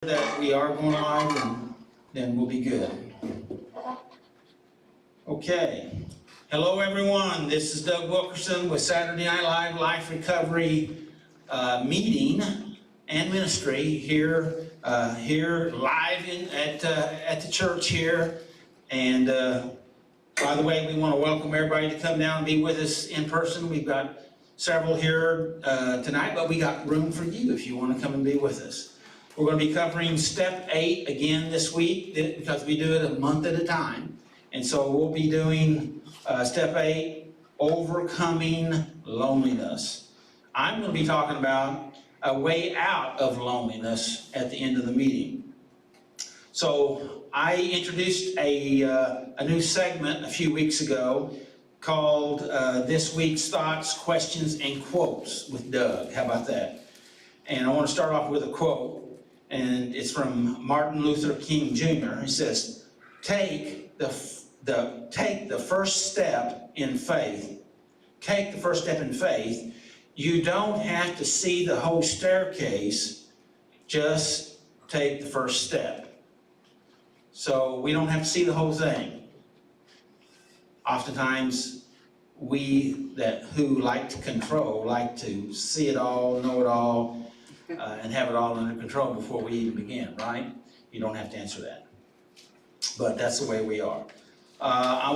that we are going live, and then we'll be good. Okay. Hello, everyone. This is Doug Wilkerson with Saturday Night Live Life Recovery meeting and ministry here live at the church here. And by the way, we want to welcome everybody to come down and be with us in person. We've got several here tonight, but we got room for you if you want to come and be with us. We're going to be covering Step 8 again this week because we do it a month at a time. And so we'll be doing Step 8, Overcoming Loneliness. I'm going to be talking about a way out of loneliness at the end of the meeting. So I introduced a new segment a few weeks ago called This Week's Thoughts, Questions, and Quotes with Doug. How about that? And I want to start off with a quote. And it's from Martin Luther King Jr. He says, take the first step in faith. Take the first step in faith. You don't have to see the whole staircase. Just take the first step. So we don't have to see the whole thing. Oftentimes, we who like to control, like to see it all, know it all, and have it all under control before we even begin, right? You don't have to answer that. But that's the way we are. I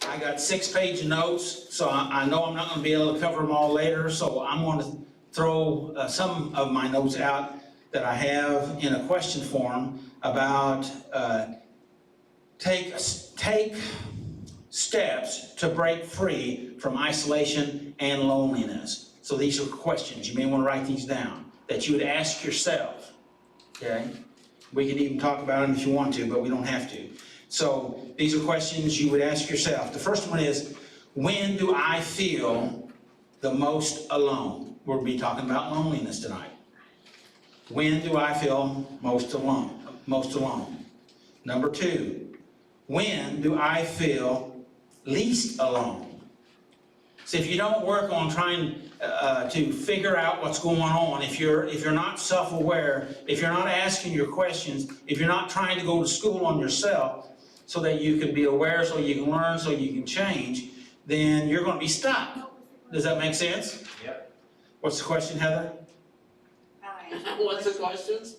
got 6 page notes, so I know I'm not going to be able to cover them all later, so I'm going to throw some of my notes out that I have in a question form about take steps to break free from isolation and loneliness. So these are questions. You may want to write these down that you would ask yourself. Okay? We can even talk about them if you want to, but we don't have to. So these are questions you would ask yourself. The first one is, when do I feel the most alone? We'll be talking about loneliness tonight. When do I feel most alone? Most alone. Number 2, when do I feel least alone? So if you don't work on trying to figure out what's going on, if you're not self-aware, if you're not asking your questions, if you're not trying to go to school on yourself so that you can be aware, so you can learn, so you can change, then you're going to be stuck. Does that make sense? Yep. What's the question, Heather? What's the questions?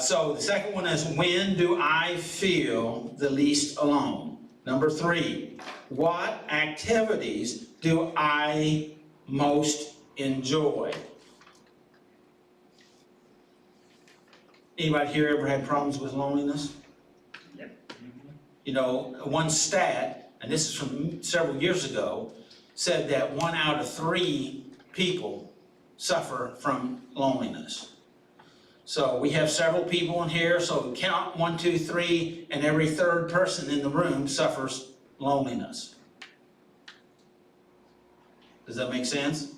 So the second one is, when do I feel the least alone? Number 3, what activities do I most enjoy? Anybody here ever had problems with loneliness? Yep. You know, one stat, and this is from several years ago, said that 1 out of 3 people suffer from loneliness. So we have several people in here, so count 1, 2, 3, and every 3rd person in the room suffers loneliness. Does that make sense?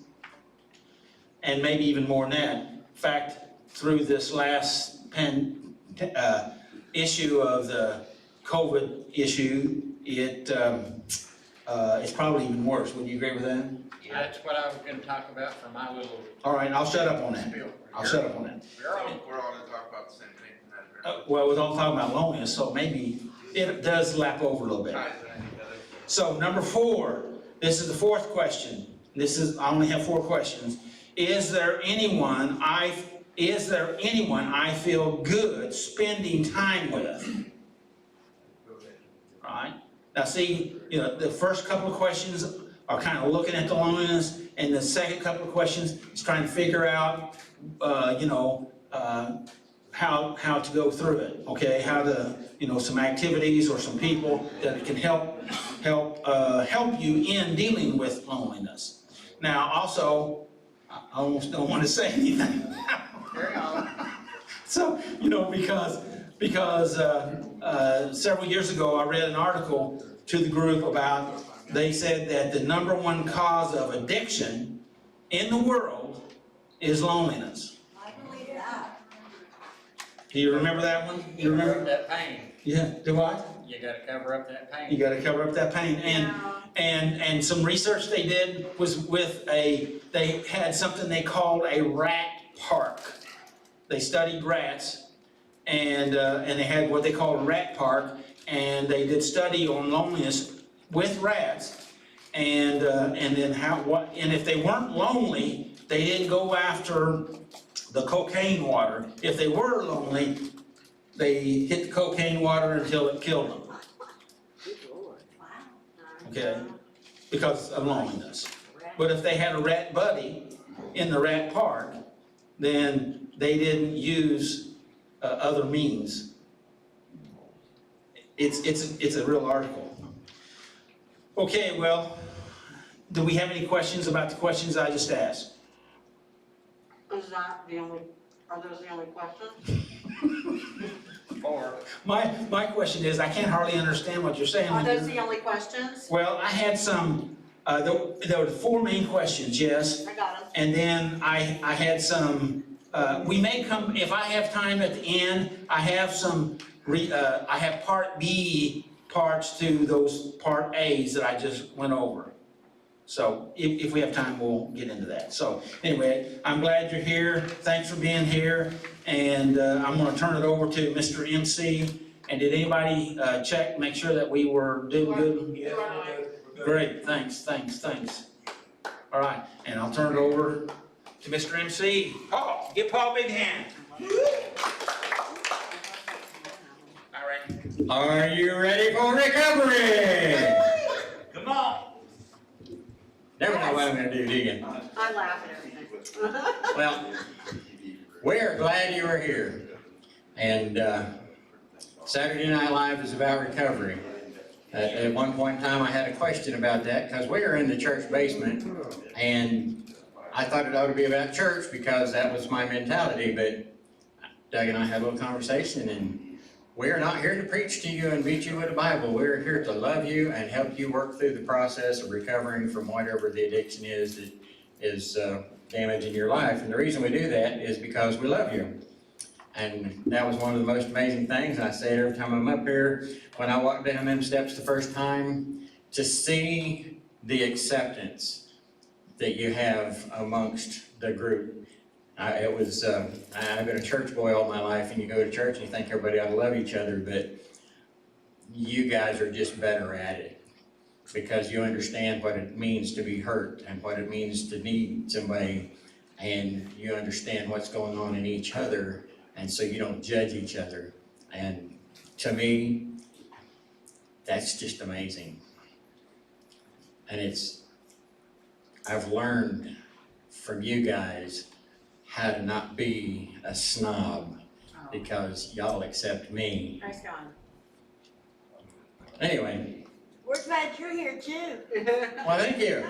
And maybe even more than that. In fact, through this last issue of the COVID issue, it's probably even worse. Would you agree with that? That's what I was going to talk about for my little. All right, I'll shut up on that. I'll shut up on that. We're all going to talk about the same thing tonight. Well, we're all talking about loneliness, so maybe it does lap over a little bit. So number 4, this is the 4th question. I only have 4 questions. Is there anyone I feel good spending time with? All right. Now see, the first couple of questions are kind of looking at the loneliness, and the second couple of questions is trying to figure out, how to go through it. Okay, how to, some activities or some people that can help you in dealing with loneliness. Now, also, I almost don't want to say anything. Carry on. So, because several years ago I read an article to the group about, they said that the number 1 cause of addiction in the world is loneliness. I believe that. Do you remember that one? You remember? That pain. Yeah, do I? You gotta cover up that You pain. gotta cover up that pain. And some research they did was with they had something they called a rat park. They studied rats, and they had what they called a rat park, and they did study on loneliness with rats, and then and if they weren't lonely, they didn't go after the cocaine water. If they were lonely, they hit the cocaine water until it killed them. Okay, because of loneliness. But if they had a rat buddy in the rat park, then they didn't use other means. It's a real article. Okay, well, do we have any questions about the questions I just asked? Is that the only, are those the only questions? Or, My question is, I can't hardly understand what you're saying. Are when those you're- the only questions? Well, I had some, there were 4 main questions, yes. I got them. And then I had some, we may come, if I have time at the end, I have some, I have part B parts to those part A's that I just went over. So if we have time, we'll get into that. So anyway, I'm glad you're here. Thanks for being here. And I'm gonna turn it over to Mr. MC. And did anybody check, make sure that we were doing good? Yeah, we're good. Great, thanks. All right, and I'll turn it over to Mr. MC. Paul, give Paul a big hand. All right. Are you ready for recovery? Come on. Never know what I'm gonna do, do you? I laugh at everything. Well, we're glad you are here. And Saturday Night Live is about recovery. At one point in time, I had a question about that because we were in the church basement and I thought it ought to be about church because that was my mentality, but Doug and I had a little conversation and we're not here to preach to you and beat you with the Bible. We're here to love you and help you work through the process of recovering from whatever the addiction is that is damaging your life. And the reason we do that is because we love you. And that was one of the most amazing things I say every time I'm up here. When I walked down them steps the first time, to see the acceptance that you have amongst the group. I've been a church boy all my life, and you go to church and you think everybody ought to love each other, but you guys are just better at it because you understand what it means to be hurt and what it means to need somebody, and you understand what's going on in each other, and so you don't judge each other. And to me, that's just amazing. And I've learned from you guys how to not be a snob because y'all accept me. Nice going. Anyway, We're glad you're here too. well, thank you.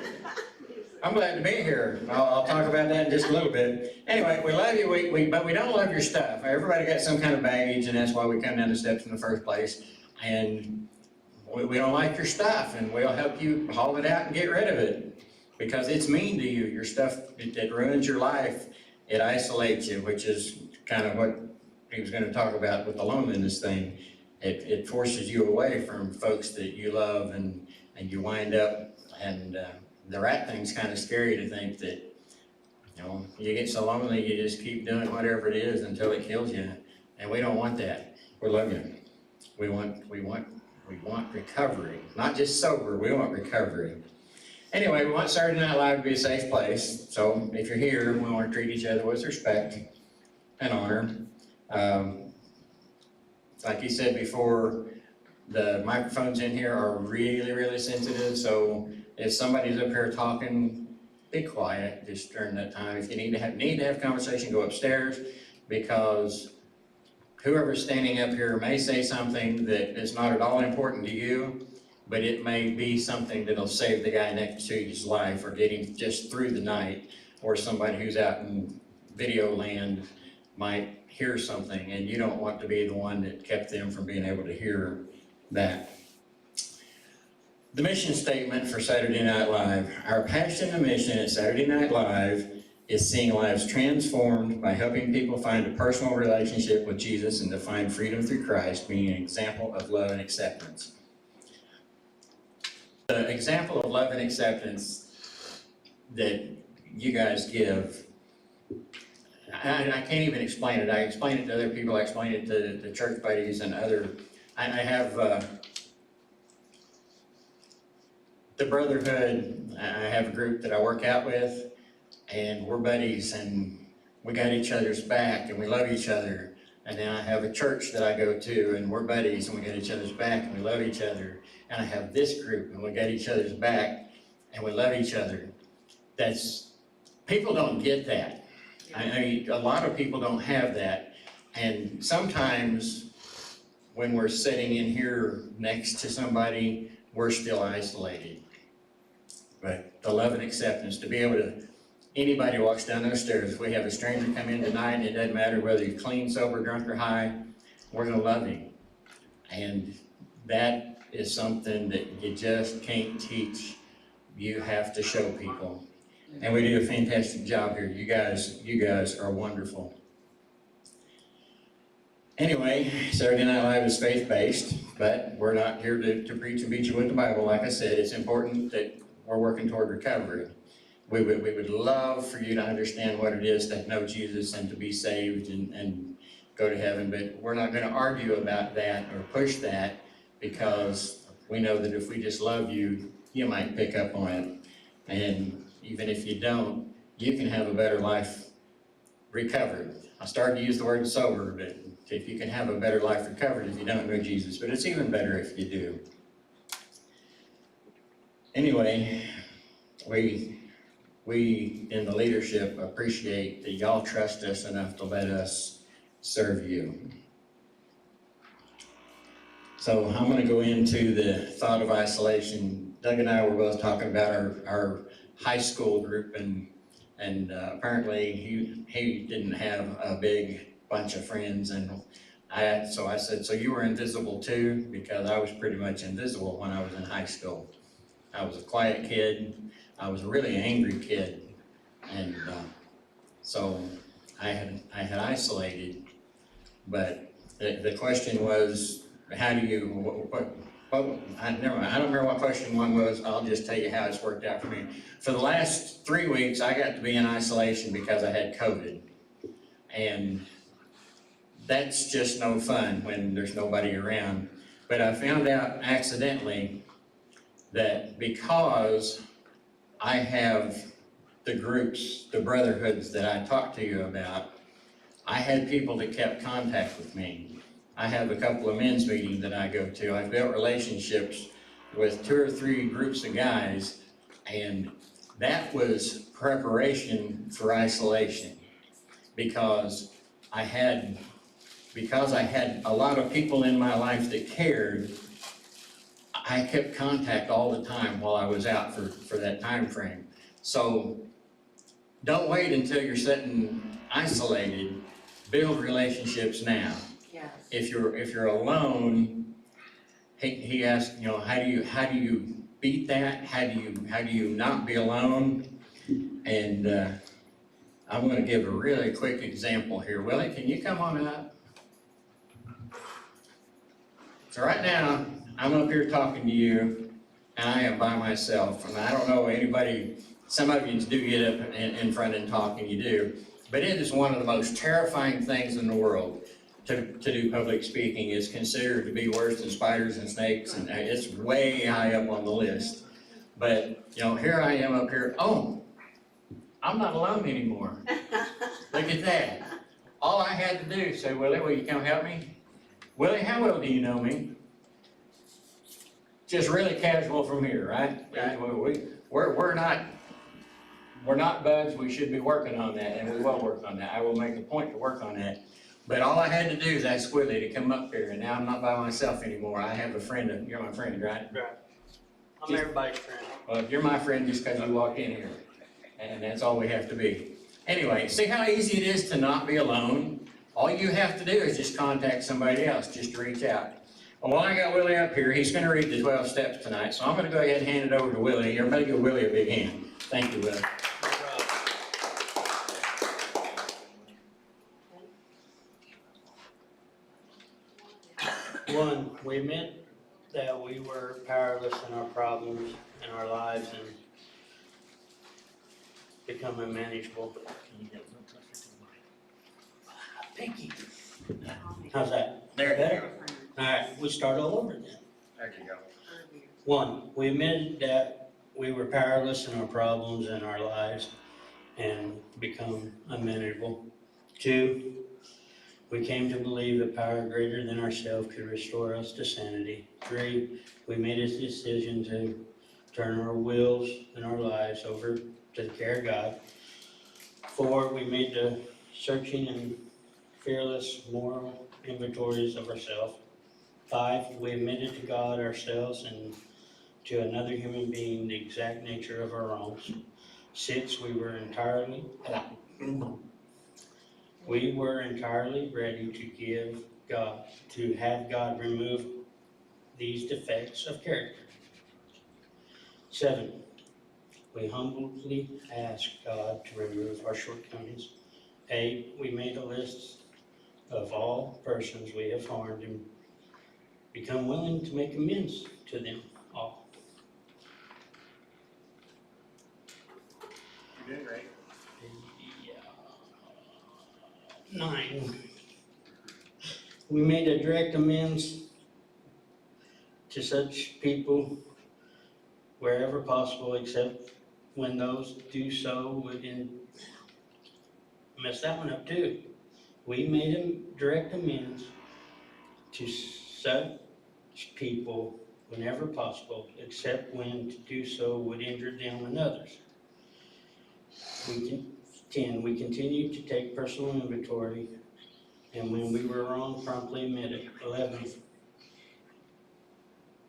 I'm glad to be here. I'll talk about that in just a little bit. Anyway, we love you, but we don't love your stuff. Everybody got some kind of baggage, and that's why we come down the steps in the first place. And we don't like your stuff, and we'll help you haul it out and get rid of it because it's mean to you. Your stuff, it ruins your life. It isolates you, which is kind of what he was going to talk about with the loneliness thing. It forces you away from folks that you love, and you wind up, and the rat thing's kind of scary to think that, you know, you get so lonely you just keep doing whatever it is until it kills you, and we don't want that. We love you. We want recovery, not just sober. We want recovery. Anyway, we want Saturday Night Live to be a safe place. So if you're here, we want to treat each other with respect and honor. Like you said before, the microphones in here are really, really sensitive. So if somebody's up here talking, be quiet just during that time. If you need to have conversation, go upstairs, because whoever's standing up here may say something that is not at all important to you, but it may be something that'll save the guy next to you's life or get him just through the night, or somebody who's out in video land might hear something, and you don't want to be the one that kept them from being able to hear that. The mission statement for Saturday Night Live. Our passion and mission at Saturday Night Live is seeing lives transformed by helping people find a personal relationship with Jesus and to find freedom through Christ, being an example of love and acceptance. The example of love and acceptance that you guys give, I can't even explain it. I explain it to other people, I explain it to the church buddies and other, I have the Brotherhood, I have a group that I work out with, and we're buddies, and we got each other's back, and we love each other. And then I have a church that I go to, and we're buddies, and we got each other's back, and we love each other. And I have this group, and we got each other's back, and we love each other. People don't get that. I mean, a lot of people don't have that. And sometimes when we're sitting in here next to somebody, we're still isolated. But the love and acceptance, to be able to, anybody walks down those stairs, if we have a stranger come in tonight, and it doesn't matter whether he's clean, sober, drunk, or high, we're gonna love him. And that is something that you just can't teach. You have to show people. And we do a fantastic job here. You guys are wonderful. Anyway, Saturday Night Live is faith-based, but we're not here to preach and beat you with the Bible. Like I said, it's important that we're working toward recovery. We would love for you to understand what it is to know Jesus and to be saved and go to heaven, but we're not going to argue about that or push that, because we know that if we just love you, you might pick up on it. And even if you don't, you can have a better life recovered. I started to use the word sober, but if you can have a better life recovered if you don't know Jesus, but it's even better if you do. Anyway, we in the leadership appreciate that y'all trust us enough to let us serve you. So I'm going to go into the thought of isolation. Doug and I were both talking about our high school group, and apparently he didn't have a big bunch of friends, and so I said, so you were invisible too? Because I was pretty much invisible when I was in high school. I was a quiet kid. I was a really angry kid, and so I had isolated. But the question was, how do you? Never mind. I don't remember what question one was. I'll just tell you how it's worked out for me. For the last 3 weeks, I got to be in isolation because I had COVID, and that's just no fun when there's nobody around. But I found out accidentally that because I have the groups, the brotherhoods that I talked to you about, I had people that kept contact with me. I have a couple of men's meetings that I go to. I've built relationships with 2 or 3 groups of guys, and that was preparation for isolation, because I had a lot of people in my life that cared. I kept contact all the time while I was out for that time frame. So don't wait until you're sitting isolated. Build relationships now. Yes. If you're alone, he asked, how do you beat that? How do you not be alone? And I'm going to give a really quick example here. Willie, can you come on up? So right now, I'm up here talking to you, and I am by myself. And I don't know anybody, some of you do get up in front and talk, and you do. But it is one of the most terrifying things in the world to do public speaking. It's considered to be worse than spiders and snakes, and it's way high up on the list. But, here I am up here. Oh, I'm not alone anymore. Look at that. All I had to do is say, Willie, will you come help me? Willie, how well do you know me? Just really casual from here, right? We're not buds. We should be working on that, and we will work on that. I will make a point to work on that. But all I had to do is ask Willie to come up here, and now I'm not by myself anymore. I have a friend. You're my friend, right? Right. I'm everybody's friend. Well, you're my friend just because you walked in here, and that's all we have to be. Anyway, see how easy it is to not be alone? All you have to do is just contact somebody else, just reach out. Well, I got Willie up here. He's going to read the 12 steps tonight, so I'm going to go ahead and hand it over to Willie. Everybody give Willie a big hand. Thank you, Willie. One, we admit that we were powerless in our problems in our lives and become unmanageable. Pinky. How's that? There Better? Alright, we start all over then. There you go. One, we admitted that we were powerless in our problems in our lives and become unmanageable. Two, we came to believe a power greater than ourselves could restore us to sanity. Three, we made a decision to turn our wills and our lives over to the care of God. Four, we made the searching and fearless moral inventories of ourselves. Five, we admitted to God, ourselves, and to another human being the exact nature of our wrongs. Six, we were entirely ready to have God remove these defects of character. Seven, we humbly asked God to remove our shortcomings. Eight, we made a list of all persons we have harmed and become willing to make amends to them all. You're doing great. Nine, we made a direct amends to such people wherever possible, except when those do so would mess that one up too. We made a direct amends to such people whenever possible, except when to do so would injure them and others. 10, we continued to take personal inventory, and when we were wrong, promptly admit it. 11,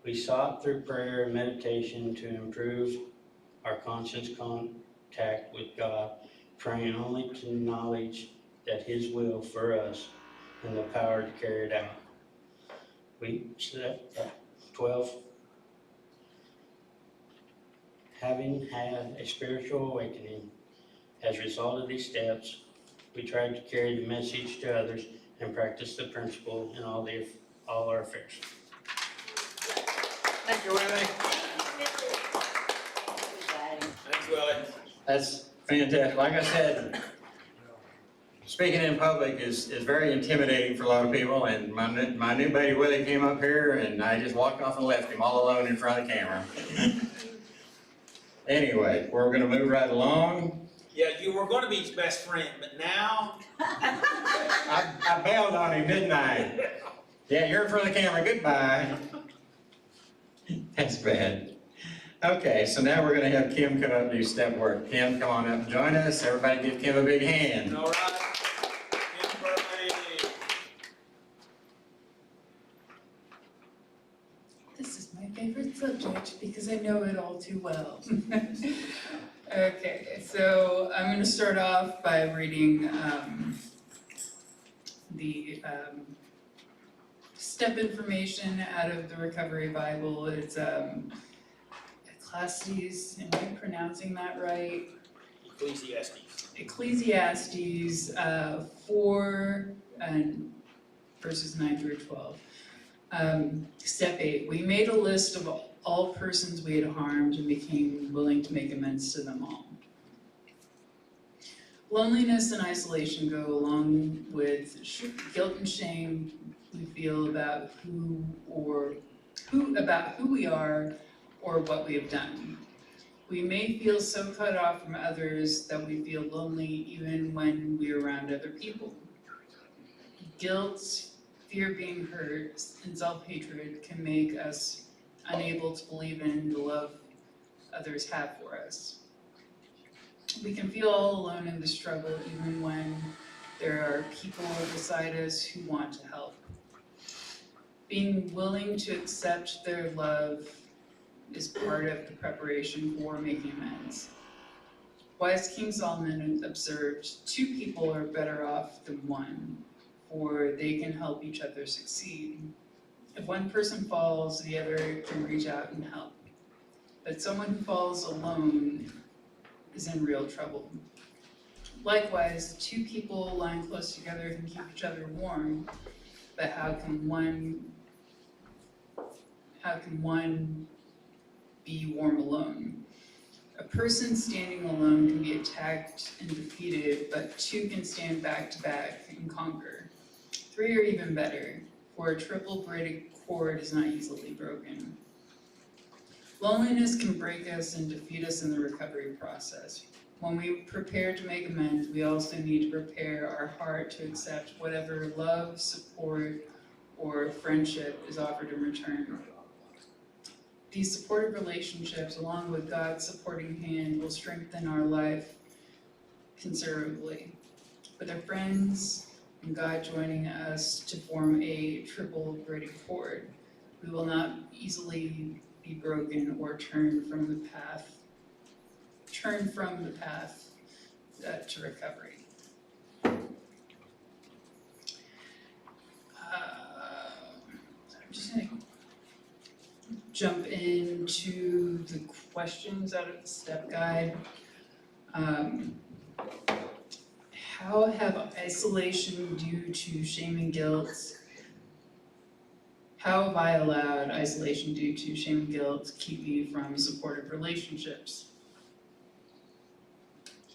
we sought through prayer and meditation to improve our conscious contact with God, praying only to knowledge that His will for us and the power to carry it out. 12, having had a spiritual awakening as a result of these steps, we tried to carry the message to others and practice the principle in all our affairs. Thank you, Willie. Thanks, Willie. That's fantastic. Like I said, speaking in public is very intimidating for a lot of people, and my new buddy Willie came up here, and I just walked off and left him all alone in front of the camera. Anyway, we're gonna move right along. Yeah, you were gonna be his best friend, but now, I bailed on him, didn't I? Yeah, you're in front of the camera, goodbye. That's bad. Okay, so now we're gonna have Kim come up and do step work. Kim, come on up and join us. Everybody give Kim a big hand. all right. Kim Burley. This is my favorite subject because I know it all too well. Okay, so I'm going to start off by reading the step information out of the Recovery Bible. It's Ecclesiastes, am I pronouncing that right? Ecclesiastes. Ecclesiastes 4 and verses 9 through 12. Step 8, we made a list of all persons we had harmed and became willing to make amends to them all. Loneliness and isolation go along with guilt and shame we feel about who we are or what we have done. We may feel so cut off from others that we feel lonely even when we're around other people. Guilt, fear of being hurt, and self-hatred can make us unable to believe in the love others have for us. We can feel all alone in the struggle even when there are people beside us who want to help. Being willing to accept their love is part of the preparation for making amends. Wise King Solomon observed, 2 people are better off than one, for they can help each other succeed. If one person falls, the other can reach out and help. But someone who falls alone is in real trouble. Likewise, 2 people lying close together can keep each other warm, but how can one how can one be warm alone? A person standing alone can be attacked and defeated, but two can stand back to back and conquer. Three are even better, for a triple braided cord is not easily broken. Loneliness can break us and defeat us in the recovery process. When we prepare to make amends, we also need to prepare our heart to accept whatever love, support, or friendship is offered in return. These supportive relationships, along with God's supporting hand, will strengthen our life considerably. With our friends and God joining us to form a triple braided cord, we will not easily be broken or turn from the path to recovery. I'm just gonna jump into the questions out of the step guide. How have isolation due to shame and guilt? How have I allowed isolation due to shame and guilt to keep me from supportive relationships?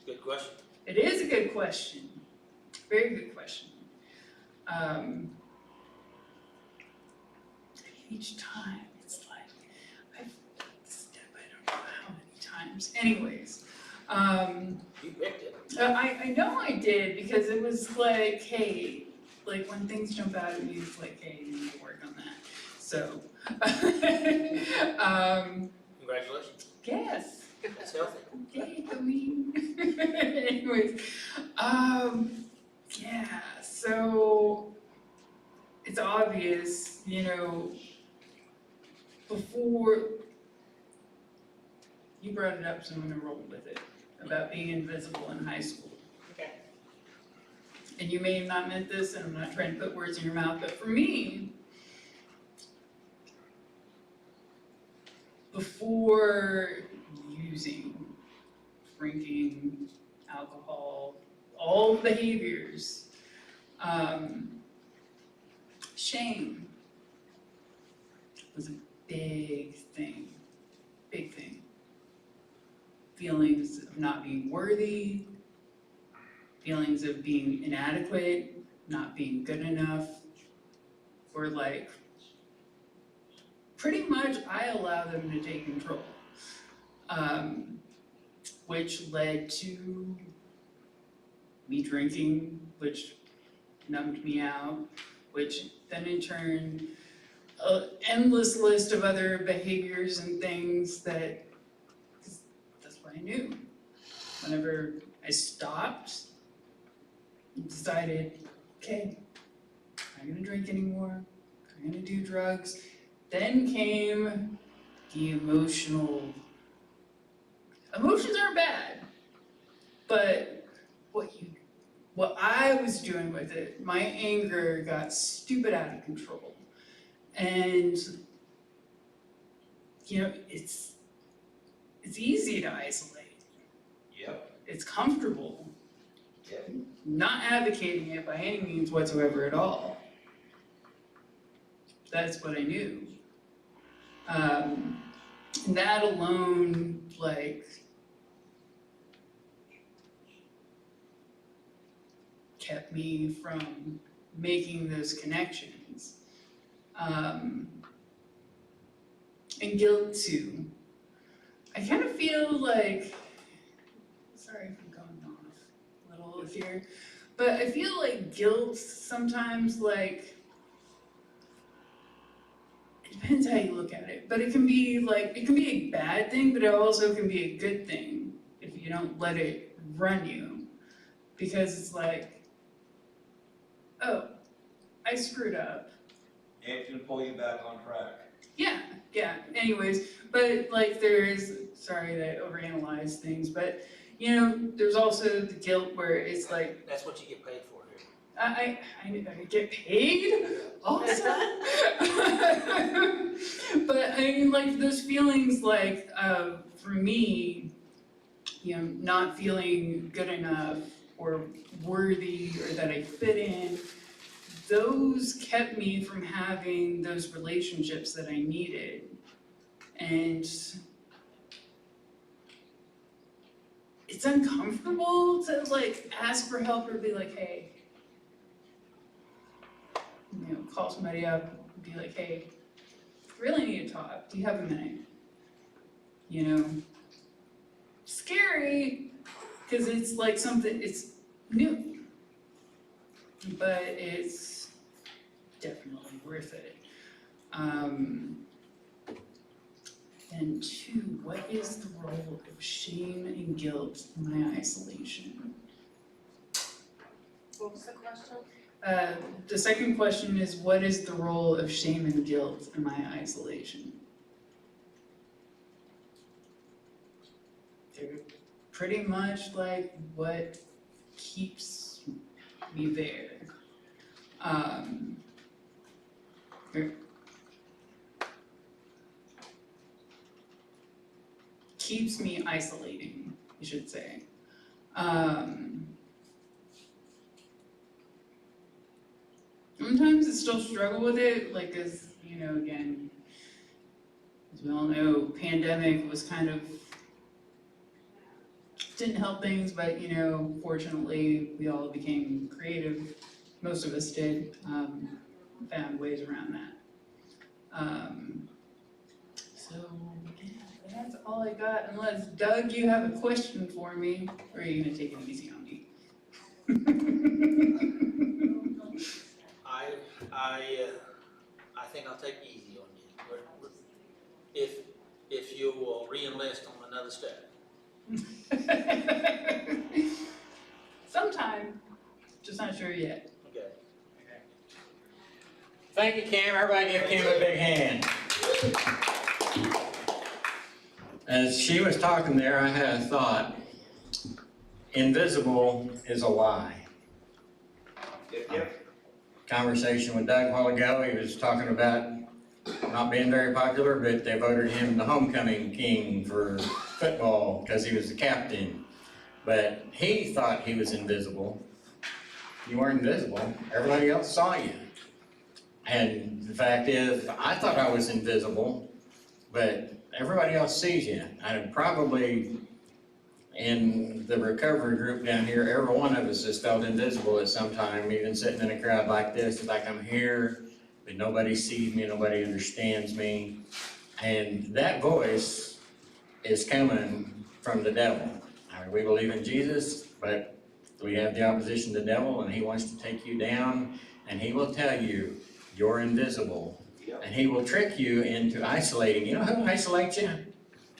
Good question. It is a good question, very good question. Each time, it's like, I've step, I don't know how many times, anyways. You picked it. I know I did, because it was like, hey, like when things jump out at me, it's like, hey, you need to work on that, so. Congratulations. Yes. That's healthy. Yay, I mean, anyways, yeah, so it's obvious, you know, before you brought it up, so I'm gonna roll with it, about being invisible in high school. Okay. And you may have not meant this, and I'm not trying to put words in your mouth, but for me, before using, drinking, alcohol, all behaviors, shame was a big thing, big thing. Feelings of not being worthy, feelings of being inadequate, not being good enough, or like, pretty much I allow them to take control. Which led to me drinking, which numbed me out, which then in turn, an endless list of other behaviors and things that, 'cause that's what I knew. Whenever I stopped, decided, okay, I'm not gonna drink anymore, I'm gonna do drugs. Then came the emotions aren't bad, but what I was doing with it, my anger got stupid out of control. And, you know, it's easy to isolate. Yep. It's comfortable. Yep. Not advocating it by any means whatsoever at all. That's what I knew. And that alone, like, kept me from making those connections. And guilt too. I kind of feel like, sorry if I'm going off a little here, but I feel like guilt sometimes, like, it depends how you look at it, but it can be a bad thing, but it also can be a good thing if you don't let it run you. Because it's like, oh, I screwed up. Yeah, it's gonna pull you back on track. Yeah, anyways, but like sorry that I overanalyze things, but you know, there's also the guilt where it's like, That's what you get paid for here. I get paid, awesome. But I mean, like those feelings, like for me, you know, not feeling good enough or worthy or that I fit in, those kept me from having those relationships that I needed. And it's uncomfortable to like ask for help or be like, hey, you know, call somebody up and be like, hey, I really need to talk. Do you have a minute? You know, scary, because it's like something, it's new, but it's definitely worth it. And two, what is the role of shame and guilt in my isolation? What was the question? The second question is, what is the role of shame and guilt in my isolation? They're pretty much like what keeps me there. Or keeps me isolating, you should say. Sometimes I still struggle with it, like as, you know, again, as we all know, pandemic was kind of, didn't help things, but you know, fortunately, we all became creative. Most of us did, found ways around that. So, yeah, that's all I got, unless Doug, you have a question for me, or are you gonna take it easy on me? I think I'll take it easy on you. If you will re-enlist on another step. Sometime, just not sure yet. Okay. Thank you, Cam. Everybody give Cam a big hand. As she was talking there, I had a thought. Invisible is a lie. Yep. Conversation with Doug a while ago, he was talking about not being very popular, but they voted him the homecoming king for football because he was the captain. But he thought he was invisible. You weren't invisible. Everybody else saw you. And the fact is, I thought I was invisible, but everybody else sees you. I probably, in the recovery group down here, every one of us has felt invisible at some time, even sitting in a crowd like this. It's like I'm here, but nobody sees me, nobody understands me. And that voice is coming from the devil. I mean, we believe in Jesus, but we have the opposition to the devil, and he wants to take you down, and he will tell you, you're invisible. And he will trick you into isolating. You know who isolates you?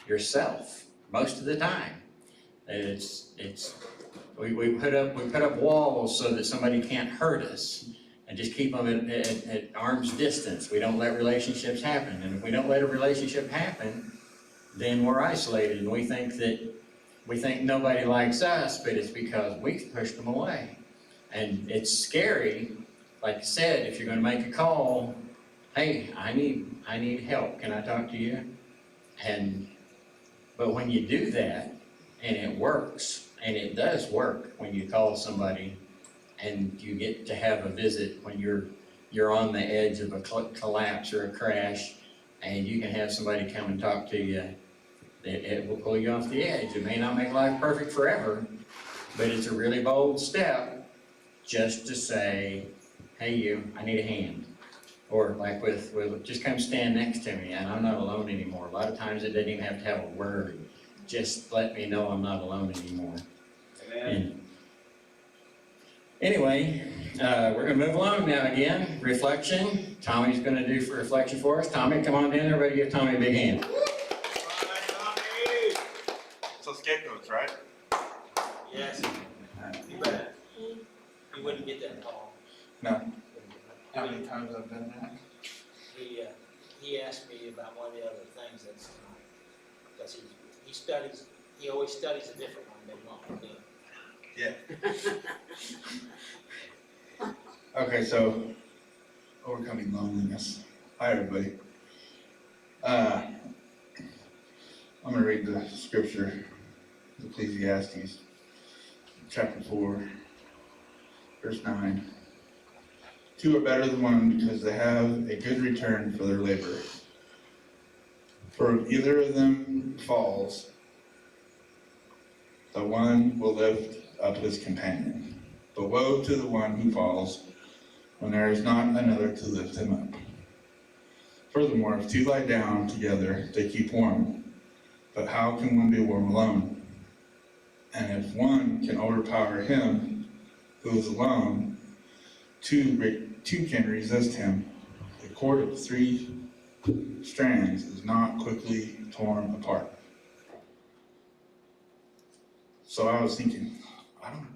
Yourself, most of the time. We put up walls so that somebody can't hurt us, and just keep them at arm's distance. We don't let relationships happen, and if we don't let a relationship happen, then we're isolated, and we think nobody likes us, but it's because we've pushed them away. And it's scary, like I said, if you're gonna make a call, hey, I need help, can I talk to you? But when you do that, and it works, and it does work when you call somebody, and you get to have a visit when you're on the edge of a collapse or a crash, and you can have somebody come and talk to you, it will pull you off the edge. It may not make life perfect forever, but it's a really bold step just to say, hey you, I need a hand. Or like with just come stand next to me and I'm not alone anymore. A lot of times it doesn't even have to have a word. Just let me know I'm not alone anymore. Amen. And anyway, we're gonna move along now again. Reflection. Tommy's gonna do for reflection for us. Tommy, come on in. Everybody give Tommy a big hand. So scapegoats, right? Yes. You bet. You wouldn't get that, Paul. No. How many times I've done that? He asked me about one of the other things because he always studies a different one than Mom. Okay, so overcoming loneliness. Hi, everybody. I'm gonna read the scripture, Ecclesiastes, chapter 4, verse 9. Two are better than one because they have a good return for their labor. For if either of them falls, the one will lift up his companion. But woe to the one who falls when there is not another to lift him up. Furthermore, if two lie down together, they keep warm. But how can one be warm alone? And if one can overpower him who is alone, two can resist him. The cord of 3 strands is not quickly torn apart. So I was thinking, I don't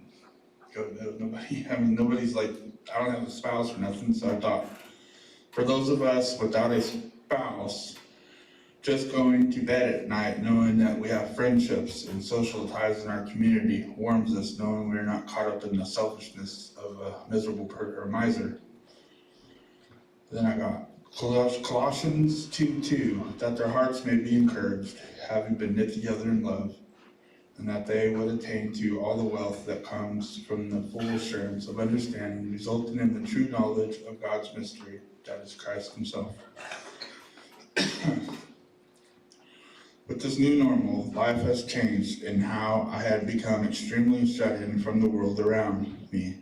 go to bed with nobody. I mean, nobody's like, I don't have a spouse or nothing. So I thought, for those of us without a spouse, just going to bed at night knowing that we have friendships and social ties in our community warms us, knowing we're not caught up in the selfishness of a miserable or miser. Then I got Colossians 2:2, that their hearts may be encouraged, having been knit together in love, and that they would attain to all the wealth that comes from the full assurance of understanding, resulting in the true knowledge of God's mystery, that is Christ Himself. With this new normal, life has changed in how I had become extremely shut in from the world around me.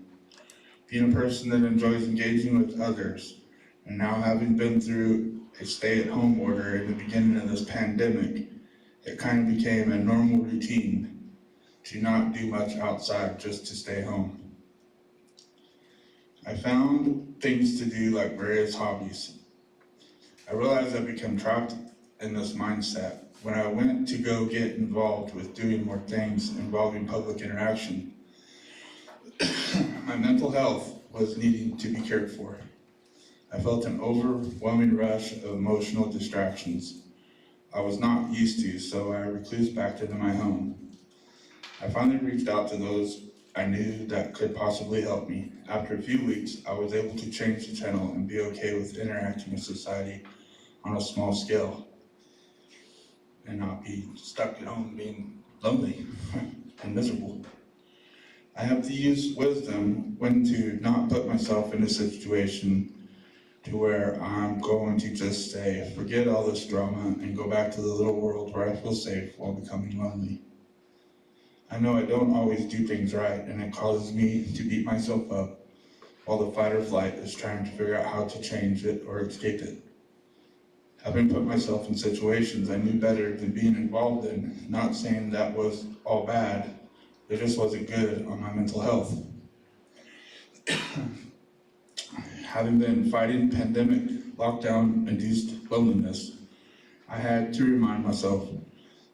Being a person that enjoys engaging with others, and now having been through a stay-at-home order in the beginning of this pandemic, it kind of became a normal routine to not do much outside, just to stay home. I found things to do like various hobbies. I realized I'd become trapped in this mindset when I went to go get involved with doing more things involving public interaction. My mental health was needing to be cared for. I felt an overwhelming rush of emotional distractions I was not used to, so I reclused back into my home. I finally reached out to those I knew that could possibly help me. After a few weeks, I was able to change the channel and be okay with interacting with society on a small scale and not be stuck at home being lonely and miserable. I have to use wisdom when to not put myself in a situation to where I'm going to just say, forget all this drama and go back to the little world where I feel safe while becoming lonely. I know I don't always do things right, and it causes me to beat myself up while the fight or flight is trying to figure out how to change it or escape it. Having put myself in situations I knew better than being involved in, not saying that was all bad, it just wasn't good on my mental health. Having been fighting pandemic lockdown-induced loneliness, I had to remind myself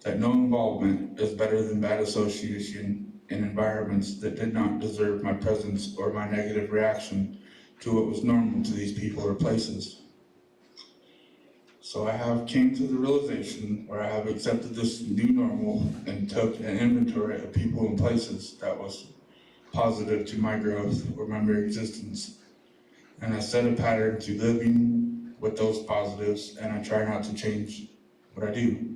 that no involvement is better than bad association in environments that did not deserve my presence or my negative reaction to what was normal to these people or places. So I have came to the realization where I have accepted this new normal and took an inventory of people and places that was positive to my growth or my mere existence. And I set a pattern to living with those positives, and I try not to change what I do.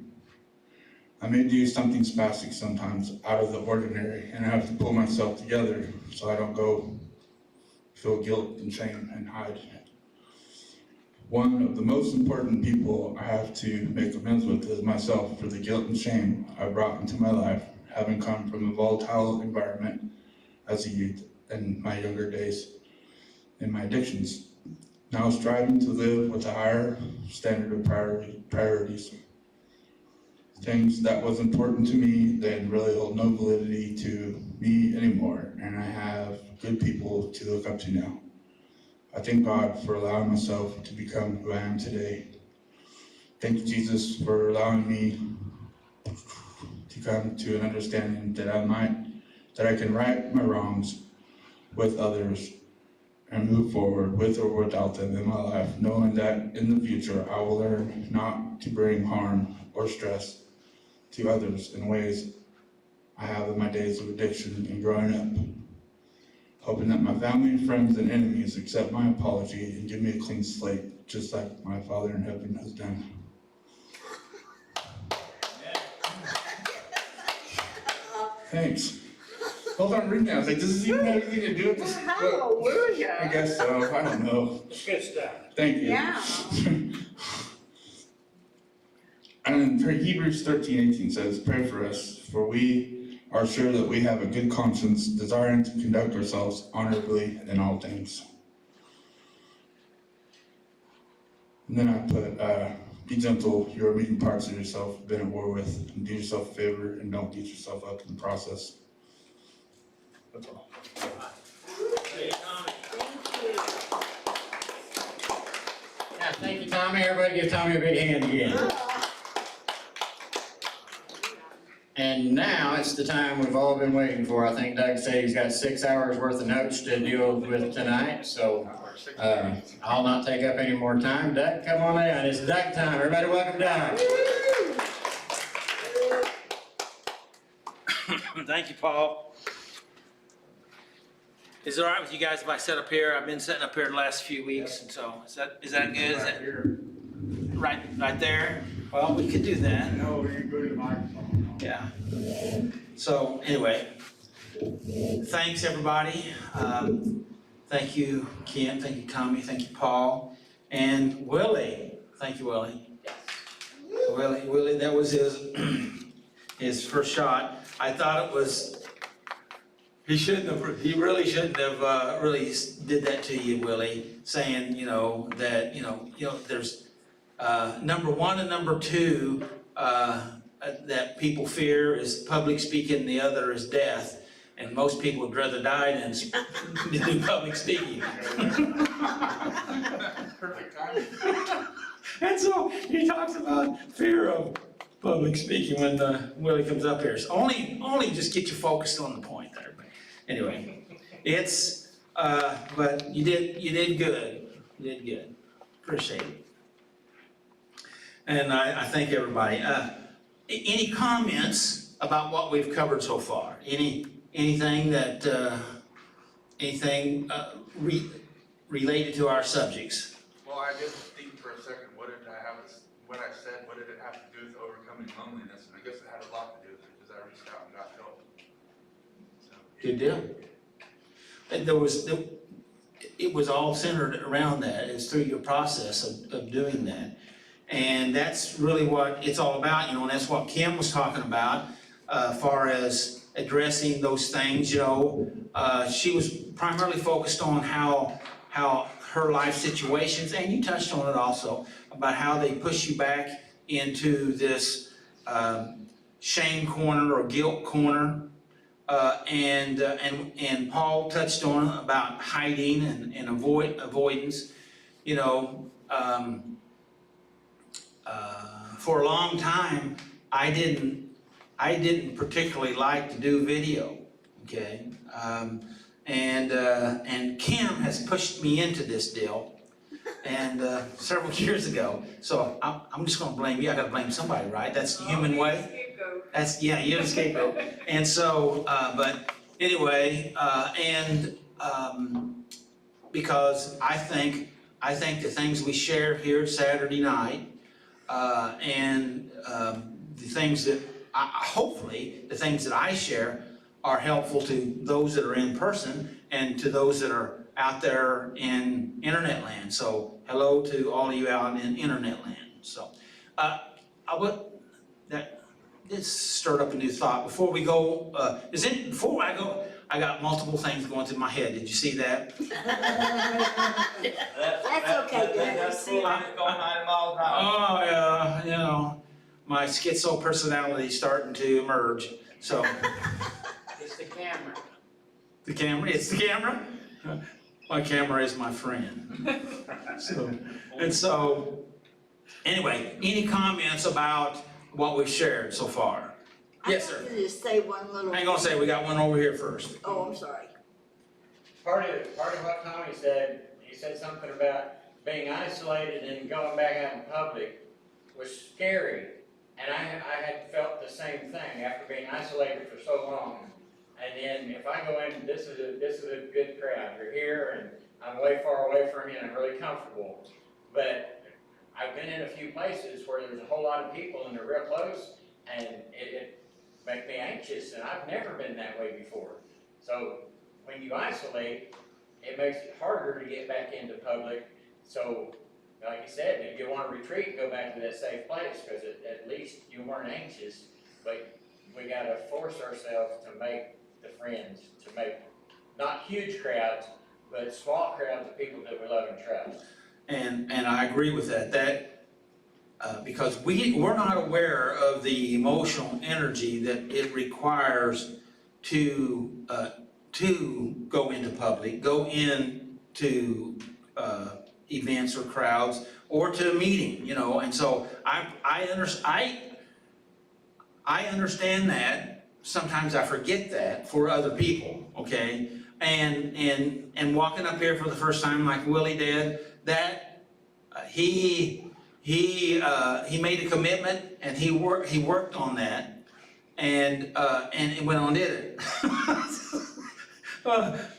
I may do something spastic sometimes out of the ordinary, and I have to pull myself together so I don't go feel guilt and shame and hide. One of the most important people I have to make amends with is myself for the guilt and shame I brought into my life, having come from a volatile environment as a youth in my younger days, in my addictions. Now striving to live with a higher standard of priorities. Things that was important to me then really hold no validity to me anymore, and I have good people to look up to now. I thank God for allowing myself to become who I am today. Thank you, Jesus, for allowing me to come to an understanding that I can right my wrongs with others and move forward with or without them in my life, knowing that in the future I will learn not to bring harm or stress to others in ways I have in my days of addiction and growing up. Hoping that my family, friends, and enemies accept my apology and give me a clean slate, just like my Father in heaven has done. Thanks. hold on, reading. I was like, does this even have anything to do with this? Hallelujah. I guess so. I don't know. It's good stuff. Thank you. Yeah. And Hebrews 13:18 says, "Pray for us, for we are sure that we have a good conscience, desiring to conduct ourselves honorably in all things." And then I put, "Be gentle, you are weak parts of yourself, been at war with, and do yourself a favor, and don't beat yourself up in the process." That's all. Hey, Tommy. Yeah, thank you, Tommy. Everybody give Tommy a big hand again. And now it's the time we've all been waiting for. I think Doug said he's got 6 hours worth of notes to deal with tonight, so I'll not take up any more time. Doug, come on down. It's Doug time. Everybody welcome Doug. Thank you, Paul. Is it all right with you guys if I sit up here? I've been sitting up here the last few weeks, and so, is that good? Is that right there? Well, we could do that. No, you go to the microphone. Yeah. So, anyway, thanks, everybody. Thank you, Ken, thank you, Tommy, thank you, Paul, and Willie. Thank you, Willie. Willie, that was his first shot. I thought it was, he really shouldn't have, really did that to you, Willie, saying, that, there's, number one and number two, that people fear is public speaking, the other is death. And most people would rather die than do public speaking. Perfect timing. And so he talks about fear of public speaking when Willie comes up here. So only just get you focused on the point there. Anyway, it's but you did good. You did good. Appreciate it. And I thank everybody. Any comments about what we've covered so far? Anything that related to our subjects? Well, I did think for a second, what did it have to do with overcoming loneliness? And I guess it had a lot to do with it, because I reached out and got help. So. Good deal. And it was all centered around that. It's through your process of doing that. And that's really what it's all about, and that's what Kim was talking about, far as addressing those things, She was primarily focused on how her life situations, and you touched on it also, about how they push you back into this shame corner or guilt corner. And Paul touched on it about hiding and avoidance. For a long time, I didn't particularly like to do video, okay? And Kim has pushed me into this deal, and several years ago. So I'm just gonna blame you. I gotta blame somebody, right? That's the human way. You're a scapegoat. And so, but anyway, because I think the things we share here Saturday night, and the things that hopefully the things that I share are helpful to those that are in person and to those that are out there in internet land. So hello to all of you out in internet land. So this stirred up a new thought. Before we go, before I go, I got multiple things going through my head. Did you see that? That's okay, Dad. That's cool. I'm going 90 miles an hour. Oh, yeah, my schizo personality is starting to emerge, so. It's the camera. The camera, it's the camera? My camera is my friend. So, anyway, any comments about what we've shared so far? Yes, sir. I wanted to say one little. Hang on a second, we got one over here first. Oh, I'm sorry. Part of what Tommy said, he said something about being isolated and going back out in public was scary. And I had felt the same thing after being isolated for so long. And then if I go in, this is a good crowd. You're here and I'm way far away from you and I'm really comfortable. But I've been in a few places where there's a whole lot of people and they're real close, and it makes me anxious, and I've never been that way before. So when you isolate, it makes it harder to get back into public. So, like you said, if you want to retreat, go back to that safe place, because at least you weren't anxious. But we gotta force ourselves to make the friends, to make not huge crowds, but small crowds of people that we love and trust. And I agree with that, because we're not aware of the emotional energy that it requires to go into public, go into, events or crowds, or to a meeting, you know, and so I understand that, sometimes I forget that for other people, okay? And walking up here for the first time like Willie did, that, he made a commitment and he worked on that and he went on and did it.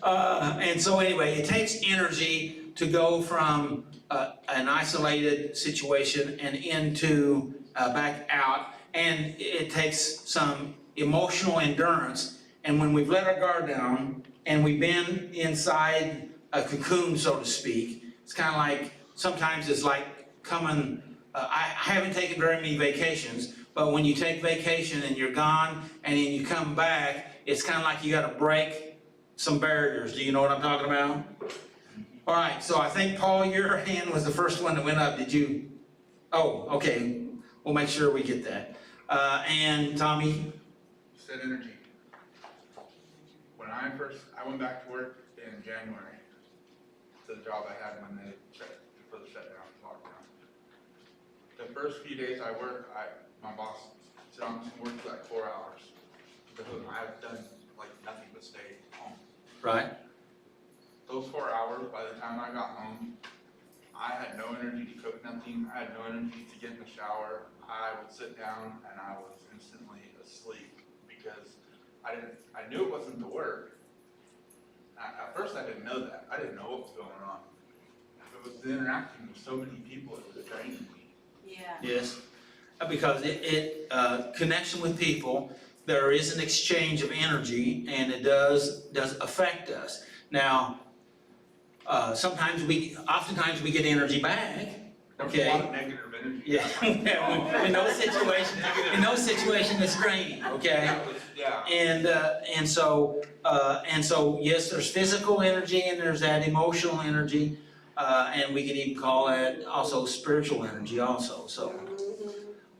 And so anyway, it takes energy to go from an isolated situation and into back out, and it takes some emotional endurance. And when we've let our guard down and we've been inside a cocoon, so to speak, it's kind of like, sometimes it's like coming, I haven't taken very many vacations, but when you take vacation and you're gone and then you come back, it's kind of like you got to break some barriers. Do you know what I'm talking about? All right, so I think, Paul, your hand was the first one that went up. Did you? Oh, okay. We'll make sure we get that. And Tommy? You said energy. When I went back to work in January, to the job I had when they for the shutdown, lockdown. The first few days I worked, my boss said I'm just gonna work for like 4 hours. Because I've done like nothing but stay home. Right. Those 4 hours, by the time I got home, I had no energy to cook nothing. I had no energy to get in the shower. I would sit down and I was instantly asleep because I knew it wasn't the work. At first I didn't know that. I didn't know what was going on. It was the interacting with so many people, it was draining me. Yeah. Yes. Because connection with people, there is an exchange of energy, and it does affect us. Now, oftentimes we get energy back, There was okay? a lot of negative energy. Yeah, in those situations, it's draining, okay? Yeah. And so yes, there's physical energy and there's that emotional energy, and we can even call that also spiritual energy also, so.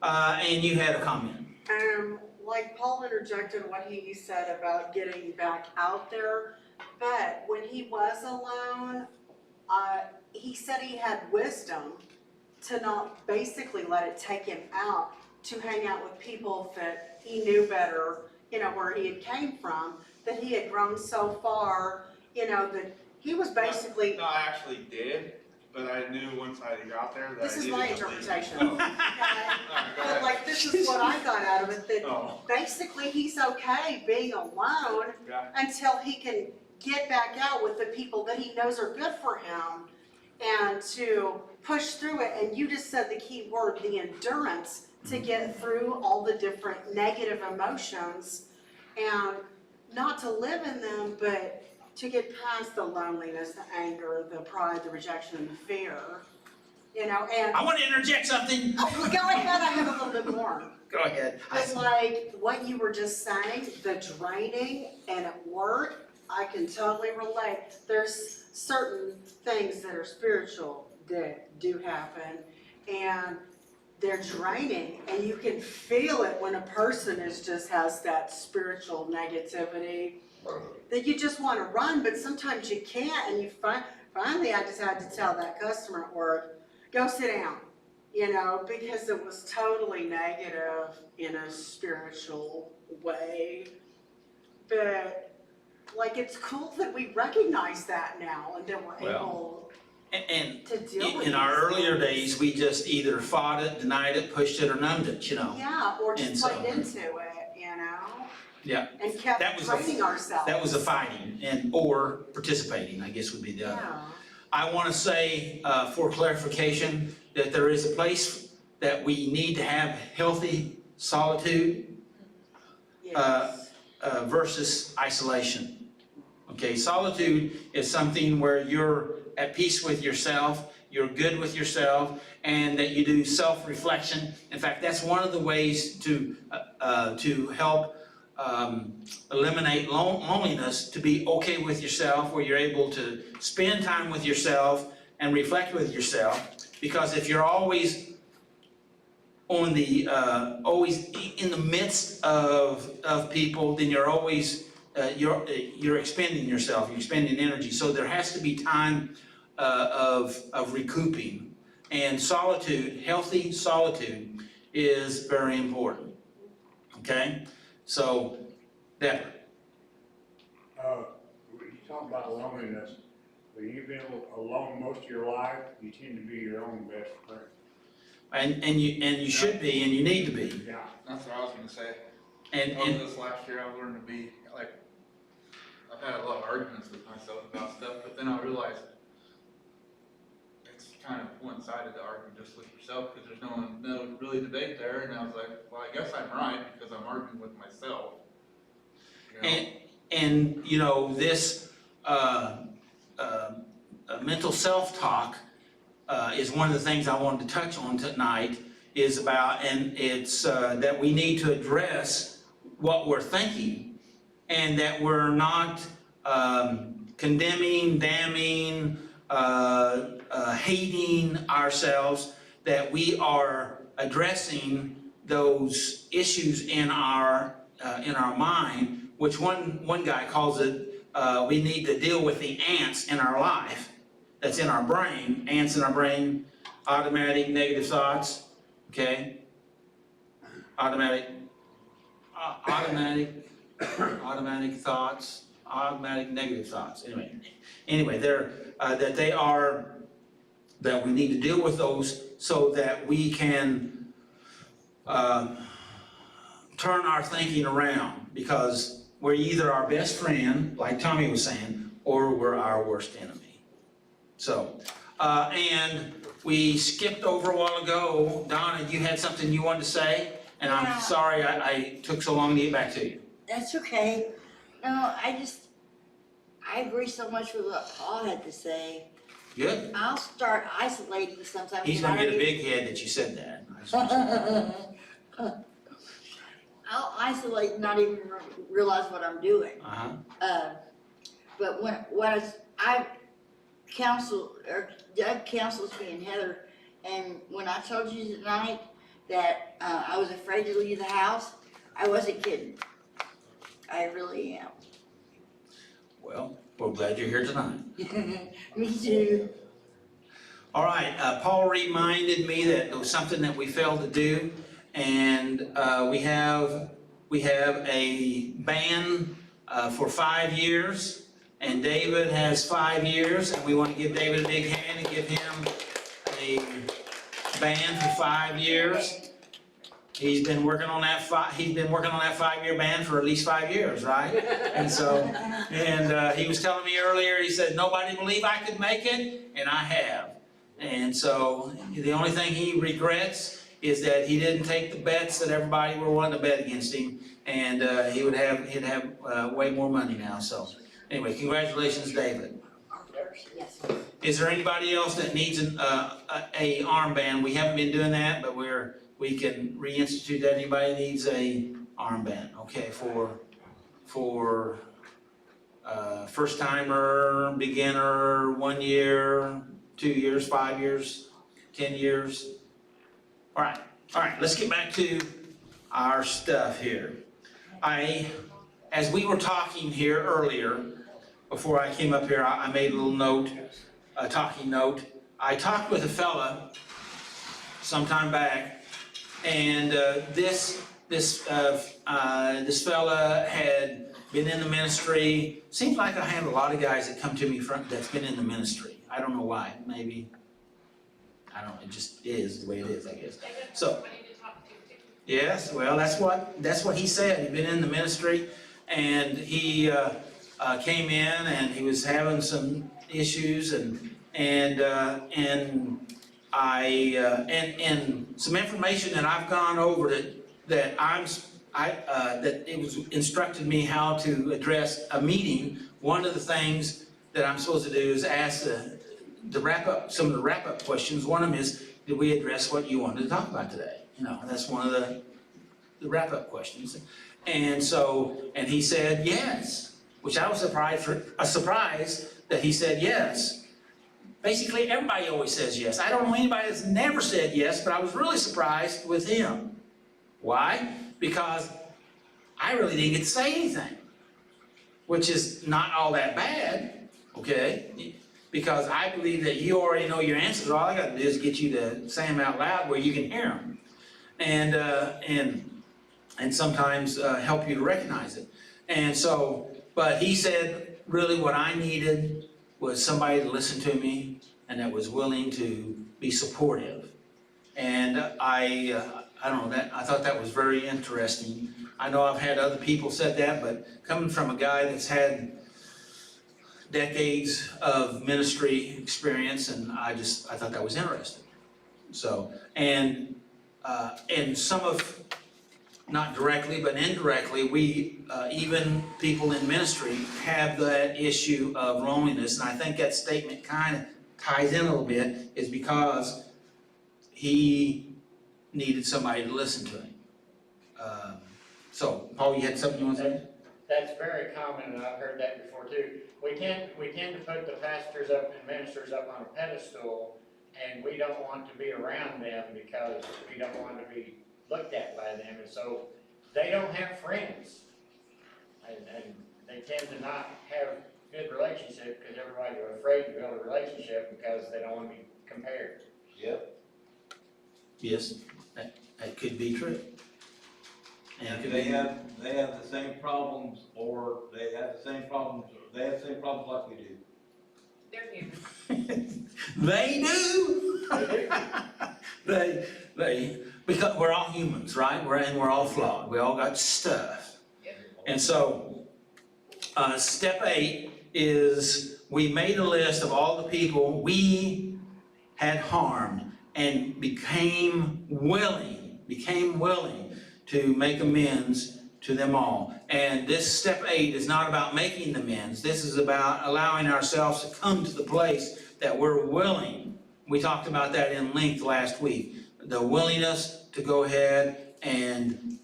And you had a comment. Like Paul interjected what he said about getting back out there, but when he was alone, he said he had wisdom to not basically let it take him out, to hang out with people that he knew better, you know, where he had came from, that he had grown so far, you know, that he was basically, No, I actually did, but I knew once I got there that this I is needed my to leave. interpretation. Oh. Okay? Alright, go But ahead. like, this is what I got out of it, that Oh, basically he's okay being alone yeah. until he can get back out with the people that he knows are good for him and to push through it. And you just said the key word, the endurance to get through all the different negative emotions and not to live in them, but to get past the loneliness, the anger, the pride, the rejection, and the fear. You know, and I want to interject something. oh, go ahead, I have a little bit more. Go ahead. But like what you were just saying, the draining and at work, I can totally relate. There's certain things that are spiritual that do happen and they're draining, and you can feel it when a person just has that spiritual negativity that you just want to run, but sometimes you can't, and you finally I just had to tell that customer at work, go sit down. You know, because it was totally negative in a spiritual way. But, like, it's cool that we recognize that now and that we're able And to deal with it. in our earlier days, we just either fought it, denied it, pushed it, or numbed it, you know. Yeah, or And just so- played into it, you know? Yeah. And That kept was training ourselves. That was the fighting, or participating, I guess would be the other. Yeah. I want to say, for clarification, that there is a place that we need to have healthy solitude Yes. versus isolation. Okay, solitude is something where you're at peace with yourself, you're good with yourself, and that you do self-reflection. In fact, that's one of the ways to help eliminate loneliness, to be okay with yourself, where you're able to spend time with yourself and reflect with yourself. Because if you're always always in the midst of people, then you're always you're expending yourself, you're expending energy. So there has to be time of recouping. And solitude, healthy solitude, is very important. Okay? So, Deborah. You talk about loneliness. When you've been alone most of your life, you tend to be your own best friend. And you should be, and you need to be. Yeah. That's what I was gonna say. And Over this last year, I've learned to be, like, I've had a lot of arguments with myself about stuff, but then I realized it's kind of one-sided to argue just with yourself, because there's no really debate there, and I was like, well, I guess I'm right, because I'm arguing with myself. You know? And you know, this mental self-talk is one of the things I wanted to touch on tonight, is about, and it's that we need to address what we're thinking, and that we're not condemning, damning, hating ourselves, that we are addressing those issues in our mind, which one guy calls it, we need to deal with the ants in our life, that's in our brain, ants in our brain, automatic negative thoughts, okay? Automatic thoughts, automatic negative thoughts, anyway, they're, that we need to deal with those so that we can turn our thinking around, because we're either our best friend, like Tommy was saying, or we're our worst enemy. So, and we skipped over a while ago. Donna, you had something you wanted to say? And I'm Yeah. sorry I took so long to get back to you. That's okay. No, I agree so much with what Paul had to say. Good? I'll start isolating sometimes. He's gonna get a big head that you said that. I just want you to know. I'll isolate and not even realize what I'm doing. Uh-huh. But when I counsel, or Doug counsels me and Heather, and when I told you tonight that I was afraid to leave the house, I wasn't kidding. I really am. Well, we're glad you're here tonight. Me too. All right, Paul reminded me that it was something that we failed to do, and we have a ban for 5 years, and David has 5 years, and we want to give David a big hand and give him a ban for 5 years. He's been working on that 5-year ban for at least 5 years, right? And so, and he was telling me earlier, he said, nobody believed I could make it, and I have. And so, the only thing he regrets is that he didn't take the bets that everybody were wanting to bet against him, and he'd have way more money now, so. Anyway, congratulations, David. Yes. Is there anybody else that needs a armband? We haven't been doing that, but we can reinstitute that. Anybody needs a armband, okay, for first timer, beginner, 1 year, 2 years, 5 years, 10 years. All right, let's get back to our stuff here. As we were talking here earlier, before I came up here, I made a little note, a talking note. I talked with a fella some time back, and this fella had been in the ministry. Seems like I have a lot of guys that come to me that's been in the ministry. I don't know why. Maybe, I don't know, it just is the way it is, I guess. So, yes, well, that's what he said. He'd been in the ministry, and he came in, and he was having some issues, and some information that I've gone over that it was instructed me how to address a meeting one of the things that I'm supposed to do is ask the wrap up, some of the wrap up questions. One of them is, did we address what you wanted to talk about today? You know, that's one of the wrap up questions. And so, and he said yes, which I was surprised that he said yes. Basically, everybody always says yes. I don't know anybody that's never said yes, but I was really surprised with him. Why? Because I really didn't get to say anything, which is not all that bad, okay? Because I believe that you already know your answers. All I gotta do is get you to say them out loud where you can hear them. And sometimes help you to recognize it. And so, but he said, really what I needed was somebody to listen to me and that was willing to be supportive. And I don't know, I thought that was very interesting. I know I've had other people said that, but coming from a guy that's had decades of ministry experience, and I thought that was interesting. So, and some of, not directly, but indirectly, we, even people in ministry, have that issue of loneliness. And I think that statement kind of ties in a little bit, is because he needed somebody to listen to him. So, Paul, you had something you want to say? That's very common, and I've heard that before too. We tend to put the pastors up and ministers up on a pedestal, and we don't want to be around them because we don't want to be looked at by them, and so they don't have friends. And they tend to not have good relationship because everybody's afraid to build a relationship because they don't want to be compared. Yes, that could be true. And it could They be, have the same problems, or they have the same problems like we do. They're human. they do. They, because we're all humans, right? We're all flawed. We all got stuff. And so, step 8 is we made a list of all the people we had harmed and became willing to make amends to them all. And this step 8 is not about making amends. This is about allowing ourselves to come to the place that we're willing. We talked about that in length last week. The willingness to go ahead and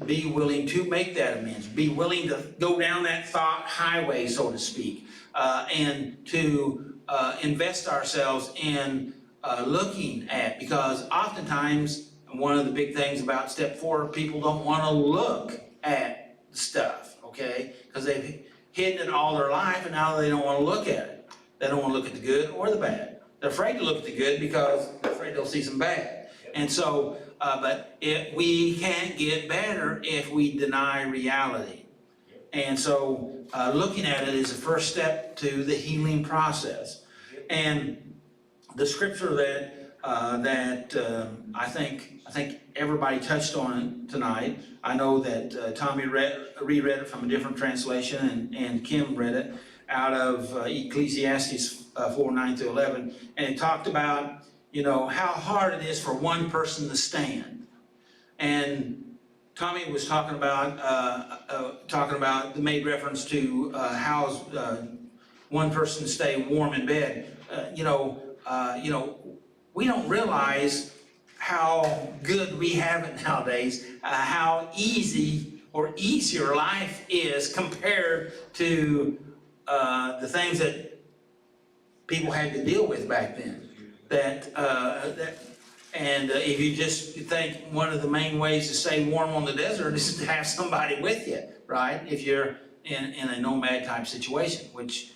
be willing to make that amends, be willing to go down that thought highway, so to speak, and to invest ourselves in looking at, because oftentimes one of the big things about step 4, people don't want to look at the stuff, okay? Because they've hidden it all their life and now they don't want to look at it. They don't want to look at the good or the bad. They're afraid to look at the good because they're afraid they'll see some bad. And so, but we can't get better if we deny reality. And so, looking at it is the first step to the healing process. And the scripture that I think everybody touched on it tonight. I know that Tommy reread it from a different translation, and Kim read it out of Ecclesiastes 4:9-11, and it talked about, you know, how hard it is for one person to stand. And Tommy was talking about made reference to how one person stay warm in bed. We don't realize how good we have it nowadays, how easy or easier life is compared to the things that people had to deal with back then. If you just think one of the main ways to stay warm on the desert is to have somebody with you, right? If you're in a nomad type situation, which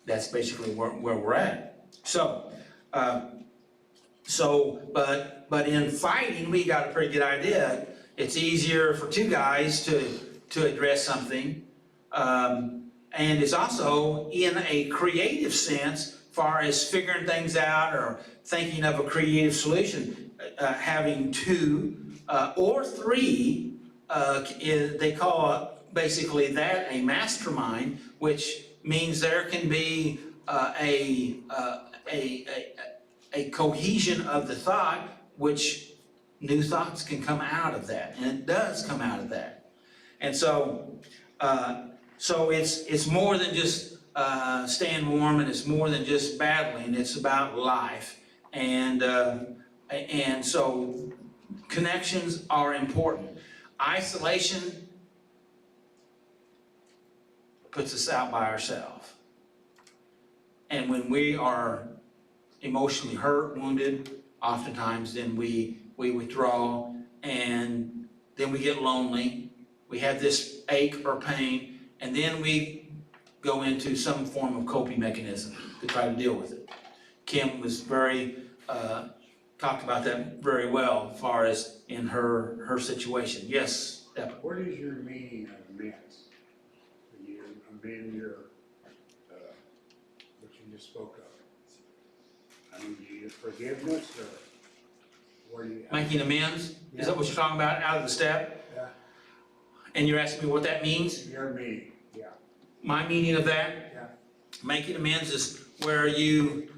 that's basically where we're at. But in fighting, we got a pretty good idea. It's easier for two guys to address something. And it's also in a creative sense, far as figuring things out or thinking of a creative solution. Having 2 or 3, they call basically that a mastermind, which means there can be a cohesion of the thought, which new thoughts can come out of that, and it does come out of that. And so, So it's more than just staying warm, and it's more than just battling, it's about life. And so connections are important. Isolation puts us out by ourselves. And when we are emotionally hurt, wounded, oftentimes then we withdraw, and then we get lonely. We have this ache or pain, and then we go into some form of coping mechanism to try to deal with it. Kim was talked about that very well as far as in her situation. Yes, Deborah? What is your meaning of amends? You amend your, what you just spoke of. I mean, do you forgiveness or what do you? Making amends? Is that what you're talking about, out of the step? Yeah. And you're asking me what that means? Your meaning, yeah. My meaning of that? Yeah. Making amends is where you,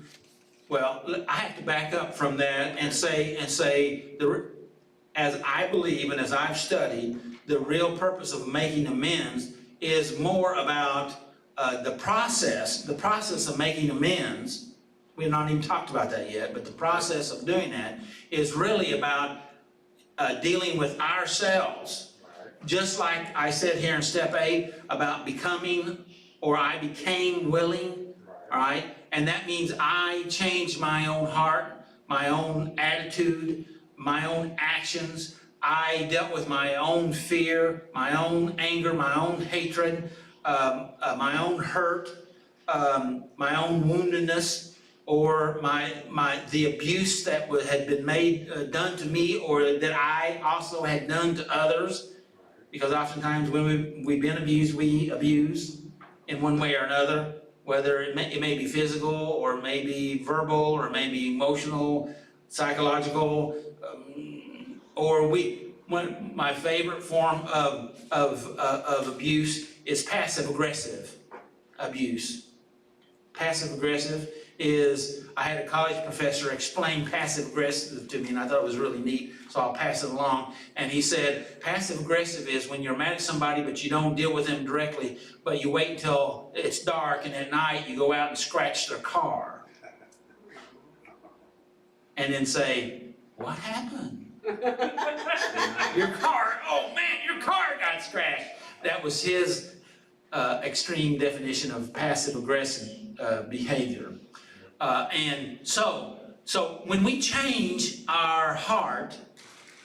well, I have to back up from that and say, as I believe and as I've studied, the real purpose of making amends is more about the process of making amends. We've not even talked about that yet, but the process of doing that is really about dealing with ourselves. Just like I said here in step 8 about becoming, or I became willing, all right? And that means I changed my own heart, my own attitude, my own actions. I dealt with my own fear, my own anger, my own hatred, my own hurt, my own woundedness, or the abuse that had been done to me, or that I also had done to others. Because oftentimes when we've been abused, we abuse in one way or another, whether it may be physical, or it may be verbal, or it may be emotional, psychological, or my favorite form of abuse is passive-aggressive abuse. Passive-aggressive is, I had a college professor explain passive-aggressive to me, and I thought it was really neat, so I'll pass it along. And he said, passive-aggressive is when you're mad at somebody, but you don't deal with them directly, but you wait until it's dark, and at night you go out and scratch their car. And then say, what happened? Your car, oh man, your car got scratched. That was his extreme definition of passive-aggressive behavior. And so when we change our heart,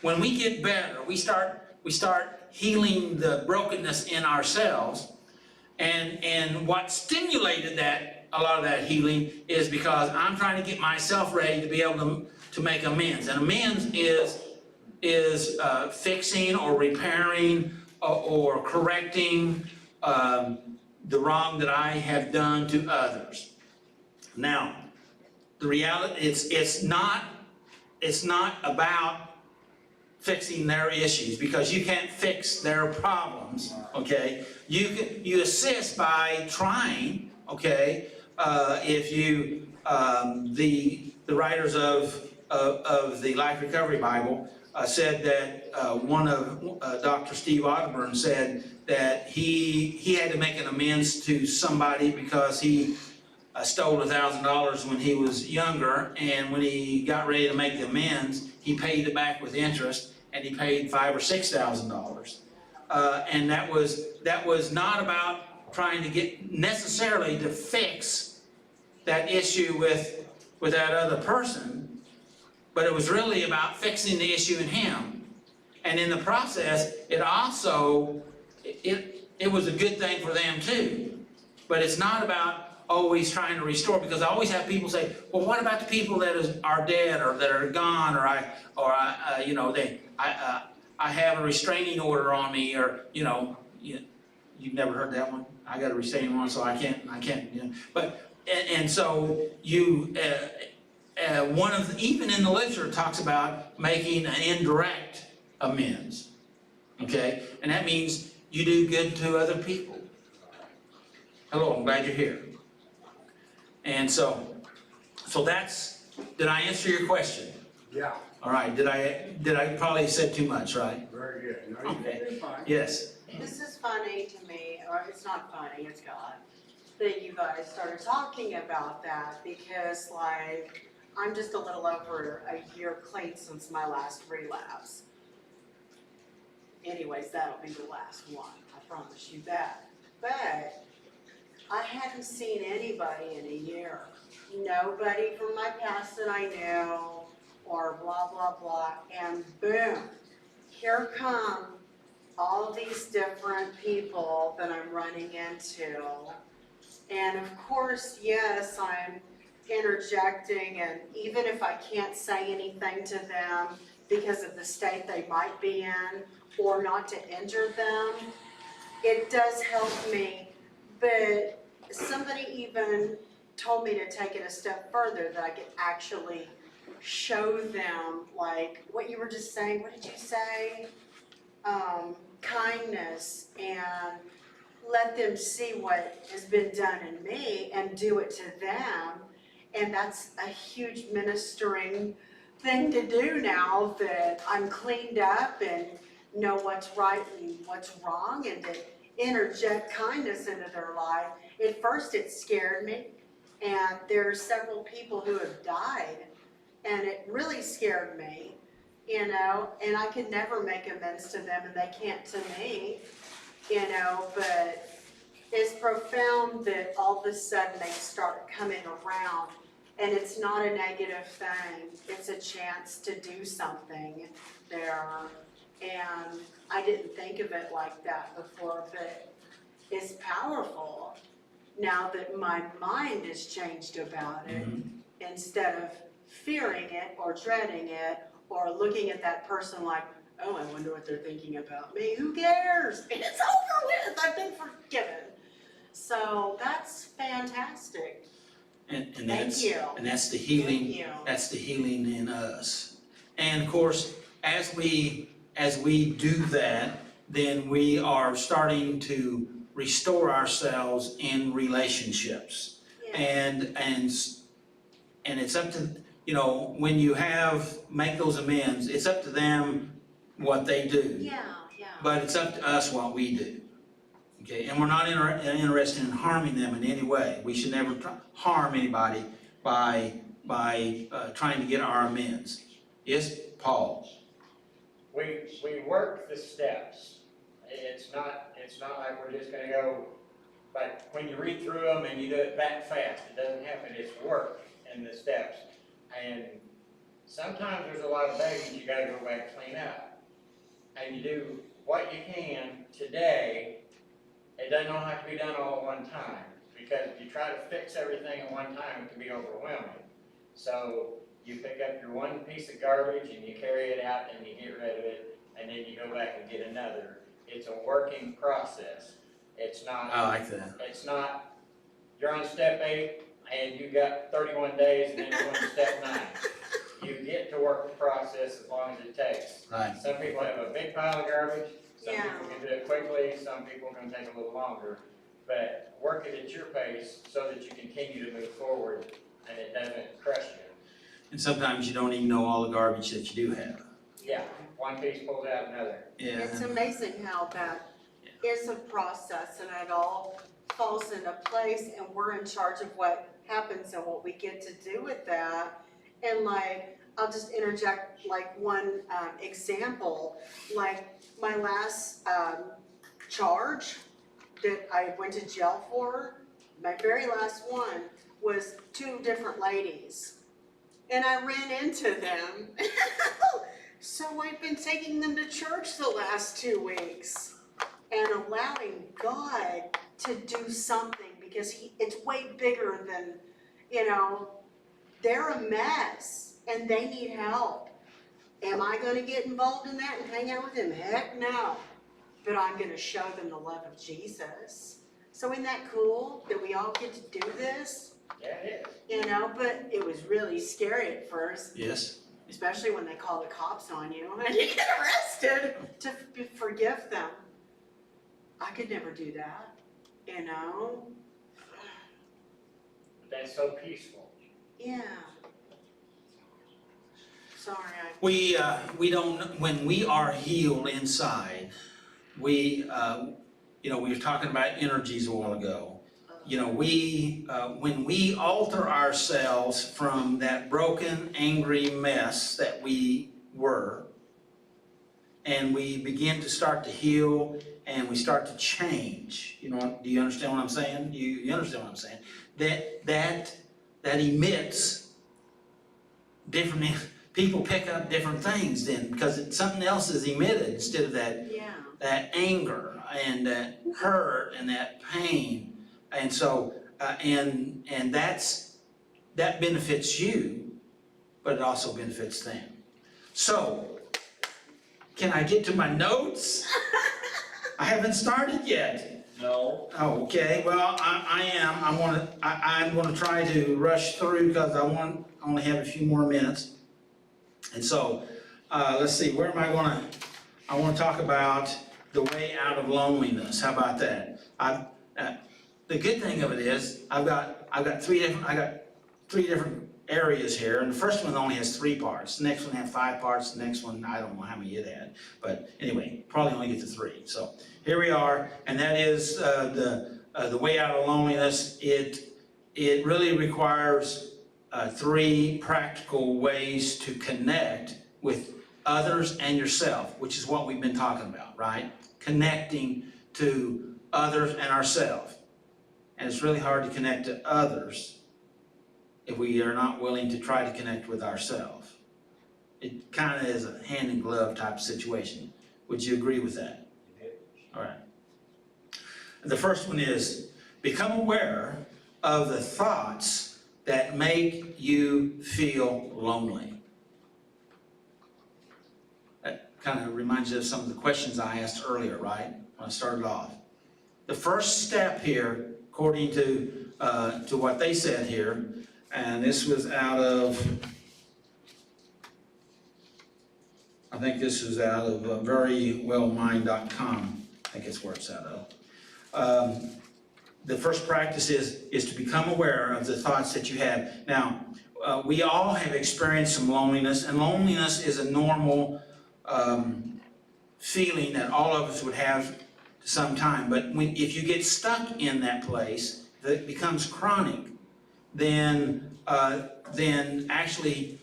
when we get better, we start healing the brokenness in ourselves. And what stimulated a lot of that healing is because I'm trying to get myself ready to be able to make amends. And amends is fixing or repairing or correcting the wrong that I have done to others. Now, the reality, it's not about fixing their issues, because you can't fix their problems, okay? You assist by trying, okay? If you, the writers of the Life Recovery Bible said that one of Dr. Steve Otterburn said that he had to make an amends to somebody because he stole $1,000 when he was younger, and when he got ready to make the amends, he paid it back with interest, and he paid $5,000 or $6,000. And that was not about trying to get necessarily to fix that issue with that other person, but it was really about fixing the issue in him. And in the process, it also, it was a good thing for them too. But it's not about always trying to restore, because I always have people say, well, what about the people that are dead or that are gone, or I have a restraining order on me, or you've never heard that one? I got a restraining order, so I can't. But and so you even in the literature talks about making an indirect amends, okay, and that means you do good to other people. Hello, I'm glad you're here. And so that's, did I answer your question? Yeah, All right, did I probably said too much, right? very good. No, you Okay. did fine. Yes. this is funny to me, or it's not funny, it's God, that you guys started talking about that, because like, I'm just a little over a year clean since my last relapse. Anyways, that'll be the last one, I promise you that. But I hadn't seen anybody in a year. Nobody from my past that I knew, or blah, blah, blah, and boom, here come all these different people that I'm running into. And of course, yes, I'm interjecting, and even if I can't say anything to them because of the state they might be in, or not to injure them, it does help me. But somebody even told me to take it a step further, that I could actually show them, like what you were just saying, what did you say? Kindness, and let them see what has been done in me and do it to them. And that's a huge ministering thing to do now that I'm cleaned up and know what's right and what's wrong, and to interject kindness into their life. At first it scared me, and there are several people who have died, and it really scared me, you know, and I could never make amends to them, and they can't to me, you know, but it's profound that all of a sudden they start coming around, and it's not a negative thing, it's a chance to do something there. And I didn't think of it like that before, but it's powerful now that my mind has changed about it. Instead of fearing it or dreading it or looking at that person like, oh, I wonder what they're thinking about me. Who cares? It's over with. I've been forgiven. So that's fantastic. And Thank that's, you. and that's the Thank healing, you. that's the healing in us. And of course, as we do that, then we are starting to restore ourselves in relationships. Yeah. And it's up to, you know, when you make those amends, it's up to them what they do. Yeah, yeah. But it's up to us what we do. Okay, and we're not interested in harming them in any way. We should never harm anybody by trying to get our amends. Yes, Paul? We work the steps. It's not like we're just gonna go, but when you read through them and you do it that fast, it doesn't happen. It's work in the steps. And sometimes there's a lot of baggage you gotta go back and clean up. And you do what you can today. It doesn't all have to be done all at one time, because if you try to fix everything at one time, it can be overwhelming. So you pick up your one piece of garbage and you carry it out and you get rid of it, and then you go back and get another. It's a working process. It's not. I like that. It's not, you're on step 8 and you got 31 days and then you're going to step 9. You get to work the process as long as it takes. Right. Some people have a big pile of garbage, some Yeah. people can do it quickly, some people can take a little longer. But work it at your pace so that you continue to move forward and it doesn't crush you. And sometimes you don't even know all the garbage that you do have. Yeah, one piece pulls out another. Yeah. It's amazing how that is a process, and it all falls into place, and we're in charge of what happens and what we get to do with that. And like, I'll just interject like one example, like my last charge that I went to jail for, my very last one was 2 different ladies. And I ran into them. So I've been taking them to church the last 2 weeks and allowing God to do something, because it's way bigger than, you know, they're a mess and they need help. Am I gonna get involved in that and hang out with them? Heck no. But I'm gonna show them the love of Jesus. So isn't that cool that we all get to do this? Yeah, it is. You know, but it was really scary at first, Yes. especially when they call the cops on you and you get arrested, to forgive them. I could never do that, you know? But that's so peaceful. Yeah. Sorry, We don't, when we are healed inside, we, you know, we were talking about energies a while ago. You know, we, when we alter ourselves from that broken, angry mess that we were, and we begin to start to heal and we start to change, you know, do you understand what I'm saying? You understand what I'm saying? That emits different, people pick up different things then, because something else is emitted instead of that anger and that hurt and that pain. And so, and that benefits you, but it also benefits them. So, can I get to my notes? I haven't started yet. No. Oh, okay, well, I'm gonna try to rush through because I only have a few more minutes. And so, let's see, where am I wanna talk about the way out of loneliness. How about that? The good thing of it is, I've got three different areas here, and the first one only has 3 parts. The next one had 5 parts, the next one, I don't know how many it had. But anyway, probably only get to 3. So here we are, and that is the way out of loneliness. It really requires 3 practical ways to connect with others and yourself, which is what we've been talking about, right? Connecting to others and ourselves. And it's really hard to connect to others if we are not willing to try to connect with ourselves. It kind of is a hand-in-glove type of situation. Would you agree with that? All right. The first one is, become aware of the thoughts that make you feel lonely. That kind of reminds you of some of the questions I asked earlier, right? When I started off. The first step here, according to what they said here, and this was out of, I think this is out of verywellmind.com. I think it's where it's out of. The first practice is to become aware of the thoughts that you have. Now, we all have experienced some loneliness, and loneliness is a normal feeling that all of us would have sometime. But if you get stuck in that place, that becomes chronic, then actually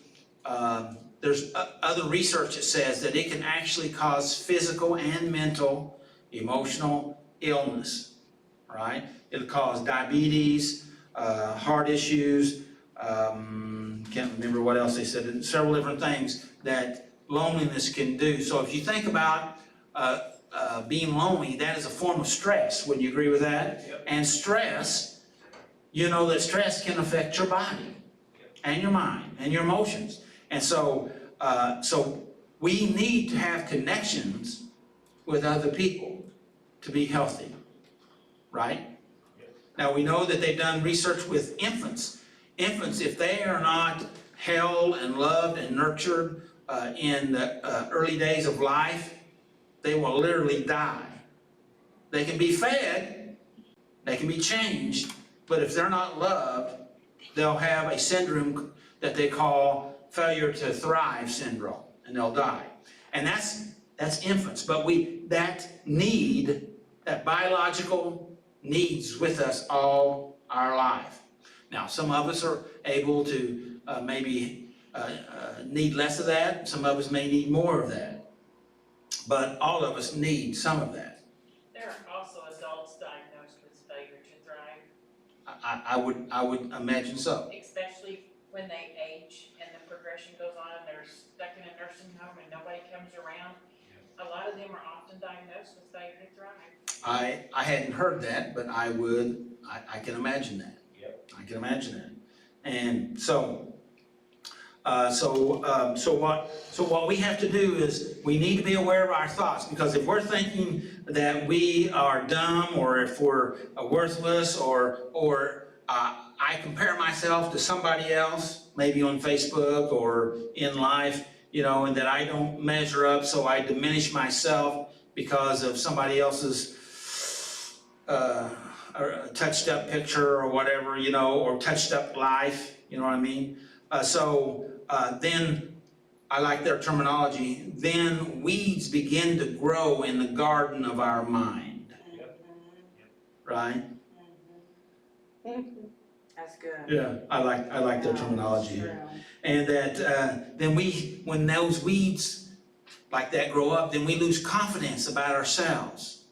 there's other research that says that it can actually cause physical and mental, emotional illness, right? It'll cause diabetes, heart issues, can't remember what else they said, several different things that loneliness can do. So if you think about being lonely, that is a form of stress. Would you agree with that? Yep. And stress, you know that stress can affect your body and your mind and your emotions. And so we need to have connections with other people to be healthy, right? Now we know that they've done research with infants. Infants, if they are not held and loved and nurtured in the early days of life, they will literally die. They can be fed, they can be changed, but if they're not loved, they'll have a syndrome that they call failure to thrive syndrome, and they'll die. And that's infants, but that biological needs with us all our life. Now, some of us are able to maybe need less of that, some of us may need more of that. But all of us need some of that. There are also adults diagnosed with failure to thrive. I would imagine so. Especially when they age and the progression goes on and they're stuck in a nursing home and nobody comes around. A lot of them are often diagnosed with failure to thrive. I hadn't heard that, but I can imagine that. Yep. I can imagine that. And so what we have to do is we need to be aware of our thoughts, because if we're thinking that we are dumb, or if we're worthless, or I compare myself to somebody else, maybe on Facebook or in life, you know, and that I don't measure up, so I diminish myself because of somebody else's touched up picture or whatever, you know, or touched up life, you know what I mean? Then I like their terminology, then weeds begin to grow in the garden of our mind. Right? That's good. Yeah. I like their terminology True. here. And that, then when those weeds like that grow up, then we lose confidence about ourselves.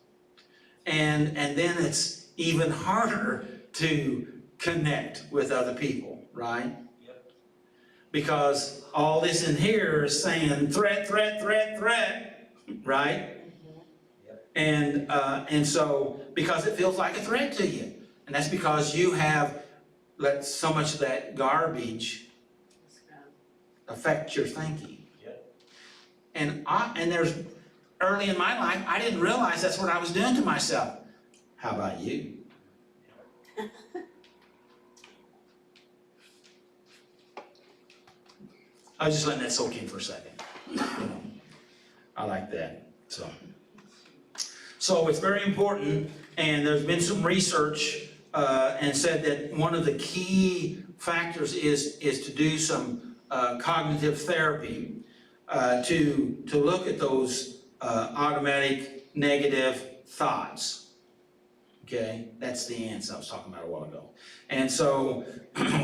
And then it's even harder to connect with other people, right? Yep. Because all this in here is saying threat, threat, threat, threat, right? And so, because it feels like a threat to you. And that's because you have let so much of that garbage That's good. affect your thinking. Yep. And there's, early in my life, I didn't realize that's what I was doing to myself. How about you? I was just letting that soak in for a second. You know, I like that, So it's very important, and there's been some research and said that one of the key factors is to do some cognitive therapy to look at those automatic negative thoughts. Okay, that's the ants I was talking about a while ago. And so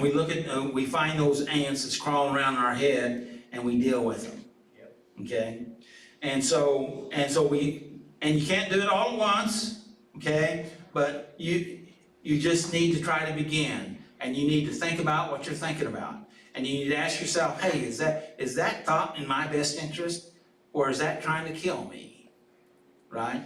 we look at, we find those ants that's crawling around in our head, and we deal with them. Okay, and you can't do it all at once. Okay, but you just need to try to begin, and you need to think about what you're thinking about, and you need to ask yourself, hey, is that thought in my best interest, or is that trying to kill me? Right?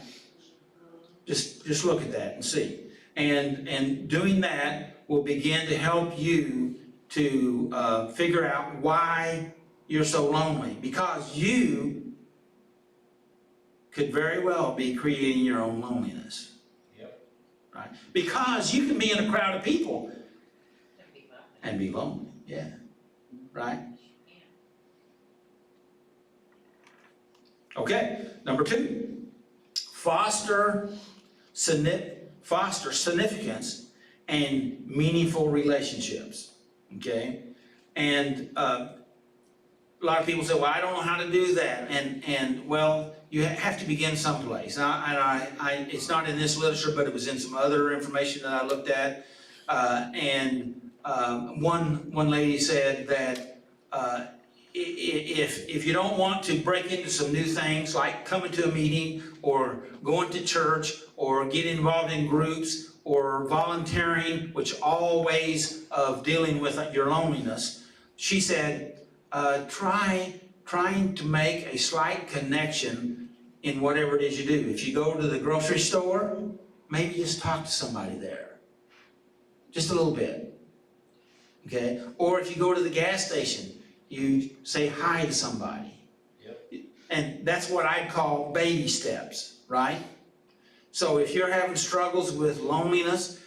Just look at that and see. And doing that will begin to help you to figure out why you're so lonely. Because you could very well be creating your own loneliness. Yep. Right? Because you can be in a crowd of people That'd be lovely. and be lonely. Yeah. Right? Okay, number 2. Foster significance and meaningful relationships, okay? And a lot of people say, well, I don't know how to do that. And well, you have to begin someplace. And it's not in this literature, but it was in some other information that I looked at. One lady said that if you don't want to break into some new things, like coming to a meeting or going to church or get involved in groups or volunteering, which all ways of dealing with your loneliness, she said, trying to make a slight connection in whatever it is you do. If you go to the grocery store, maybe just talk to somebody there. Just a little bit. Okay? Or if you go to the gas station, you say hi to somebody. Yep. And that's what I'd call baby steps, right? So if you're having struggles with loneliness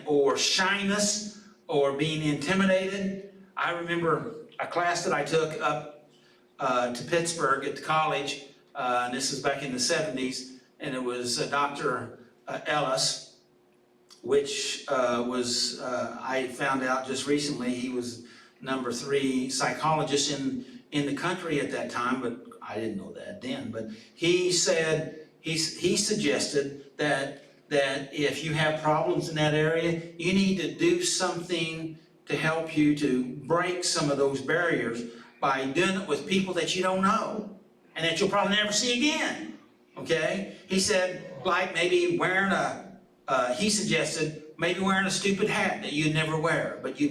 or shyness or being intimidated, I remember a class that I took up to Pittsburgh at the college, and this was back in the 70s, and it was Dr. Ellis, which was, I found out just recently, he was number 3 psychologist in the country at that time, but I didn't know that then. But he said, he suggested that if you have problems in that area, you need to do something to help you to break some of those barriers by doing it with people that you don't know and that you'll probably never see again. Okay? He said, like maybe wearing he suggested maybe wearing a stupid hat that you'd never wear, but you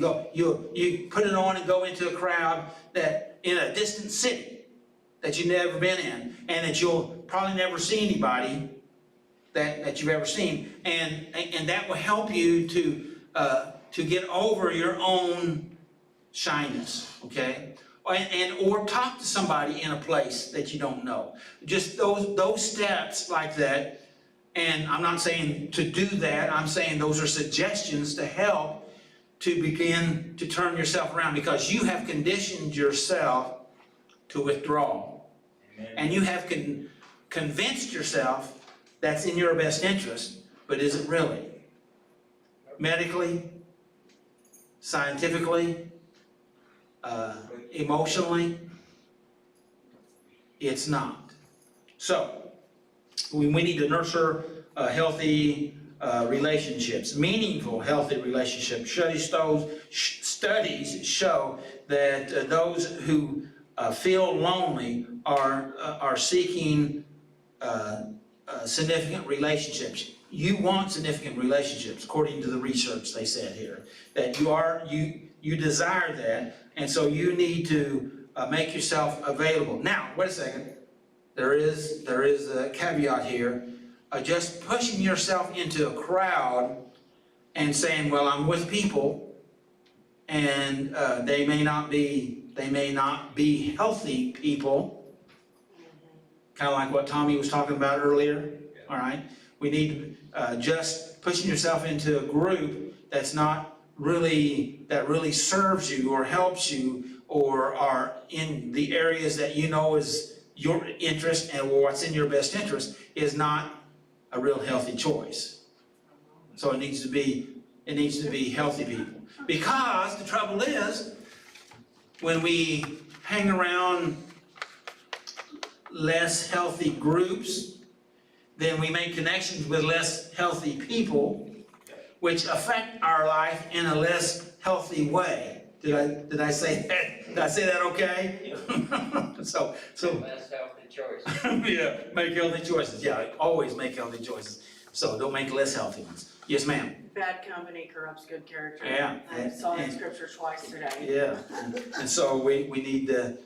put it on and go into a crowd that in a distant city that you've never been in, and that you'll probably never see anybody that you've ever seen, and that will help you to get over your own shyness, okay? Or talk to somebody in a place that you don't know. Just those steps like that. And I'm not saying to do that, I'm saying those are suggestions to help to begin to turn yourself around, because you have conditioned yourself to withdraw. Amen. And you have convinced yourself that's in your best interest, but is it really? Medically, scientifically, emotionally, It's not. So, we need to nurture healthy relationships, meaningful, healthy relationships. Studies show that those who feel lonely are seeking significant relationships. You want significant relationships, according to the research they said here, that you desire that, and so you need to make yourself available. Now, wait a second. There is a caveat here. Just pushing yourself into a crowd and saying, well, I'm with people, and they may not be healthy people, kind of like what Tommy was talking about earlier, all right? We need just pushing yourself into a group that really serves you or helps you or are in the areas that you know is your interest and what's in your best interest is not a real healthy choice. So it needs to be healthy people. Because the trouble is, when we hang around less healthy groups, then we make connections with less healthy people, which affect our life in a less healthy way. Did I say that? Did I say that okay? So. Less healthy choice. Yeah, make healthy choices. Yeah, always make healthy choices. So don't make less healthy ones. Yes, ma'am. Bad company corrupts good character. Yeah. I saw that scripture twice today. Yeah, and so we need to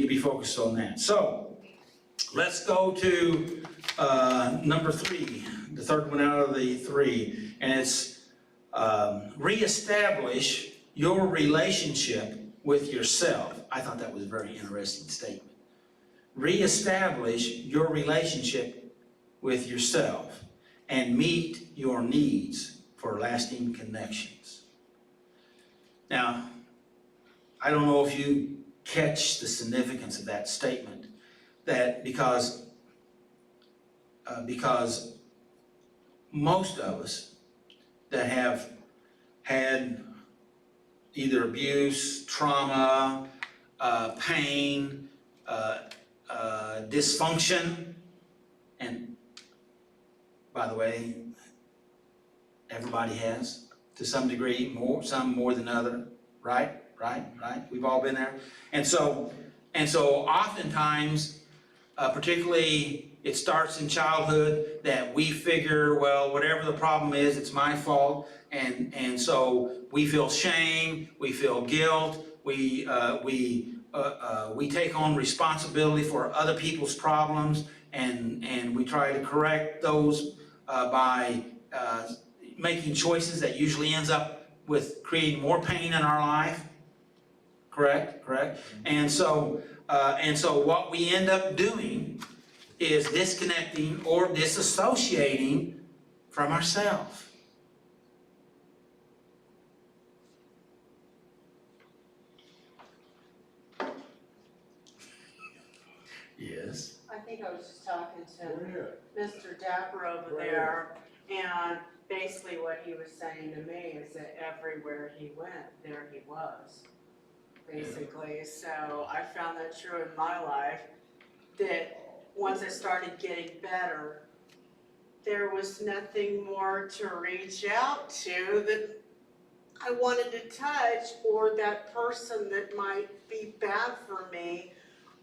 be focused on that. So let's go to number 3, the third one out of the 3, and it's reestablish your relationship with yourself. I thought that was a very interesting statement. Reestablish your relationship with yourself and meet your needs for lasting connections. Now, I don't know if you catch the significance of that statement, that because most of us that have had either abuse, trauma, pain, dysfunction, and by the way, everybody has to some degree, some more than other, right? We've all been there. And so oftentimes, particularly it starts in childhood, that we figure, well, whatever the problem is, it's my fault, and so we feel shame, we feel guilt, we take on responsibility for other people's problems, and we try to correct those by making choices that usually ends up with creating more pain in our life. Correct. And so what we end up doing is disconnecting or disassociating from ourselves. Yes. I think I was just talking to Mr. Dapper over there, and basically what he was saying to me is that everywhere he went, there he was, basically. So I found that true in my life, that once I started getting better, there was nothing more to reach out to that I wanted to touch, or that person that might be bad for me,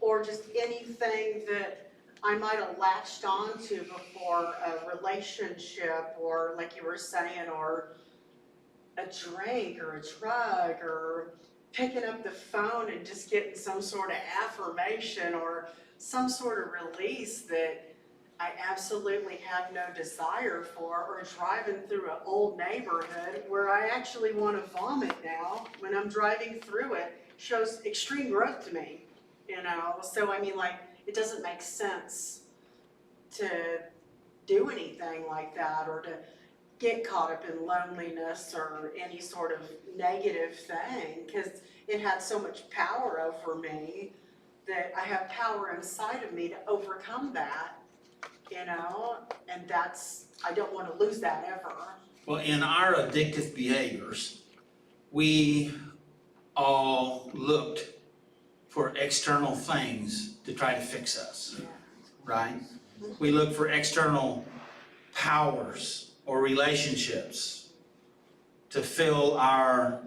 or just anything that I might have latched onto before, a relationship, or like you were saying, or a drink, or a drug, or picking up the phone and just getting some sort of affirmation, or some sort of release that I absolutely have no desire for, or driving through an old neighborhood where I actually want to vomit now when I'm driving through it, shows extreme growth to me, you know? So I mean, like, it doesn't make sense to do anything like that, or to get caught up in loneliness or any sort of negative thing, because it had so much power over me that I have power inside of me to overcome that, you know, and I don't want to lose that ever. Well, in our addictive behaviors, we all looked for external things to try to fix us, right? We look for external powers or relationships to fill our,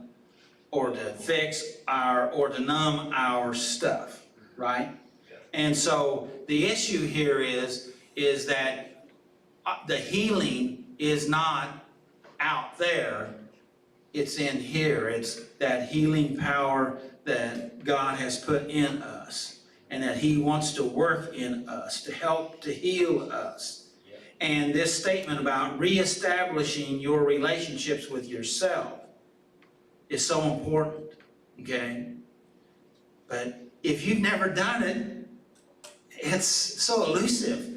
or to fix our, or to numb our stuff, right? And so the issue here is that the healing is not out there, it's in here. It's that healing power that God has put in us, and that He wants to work in us to help to heal us. And this statement about reestablishing your relationships with yourself is so important, okay? But if you've never done it, it's so elusive.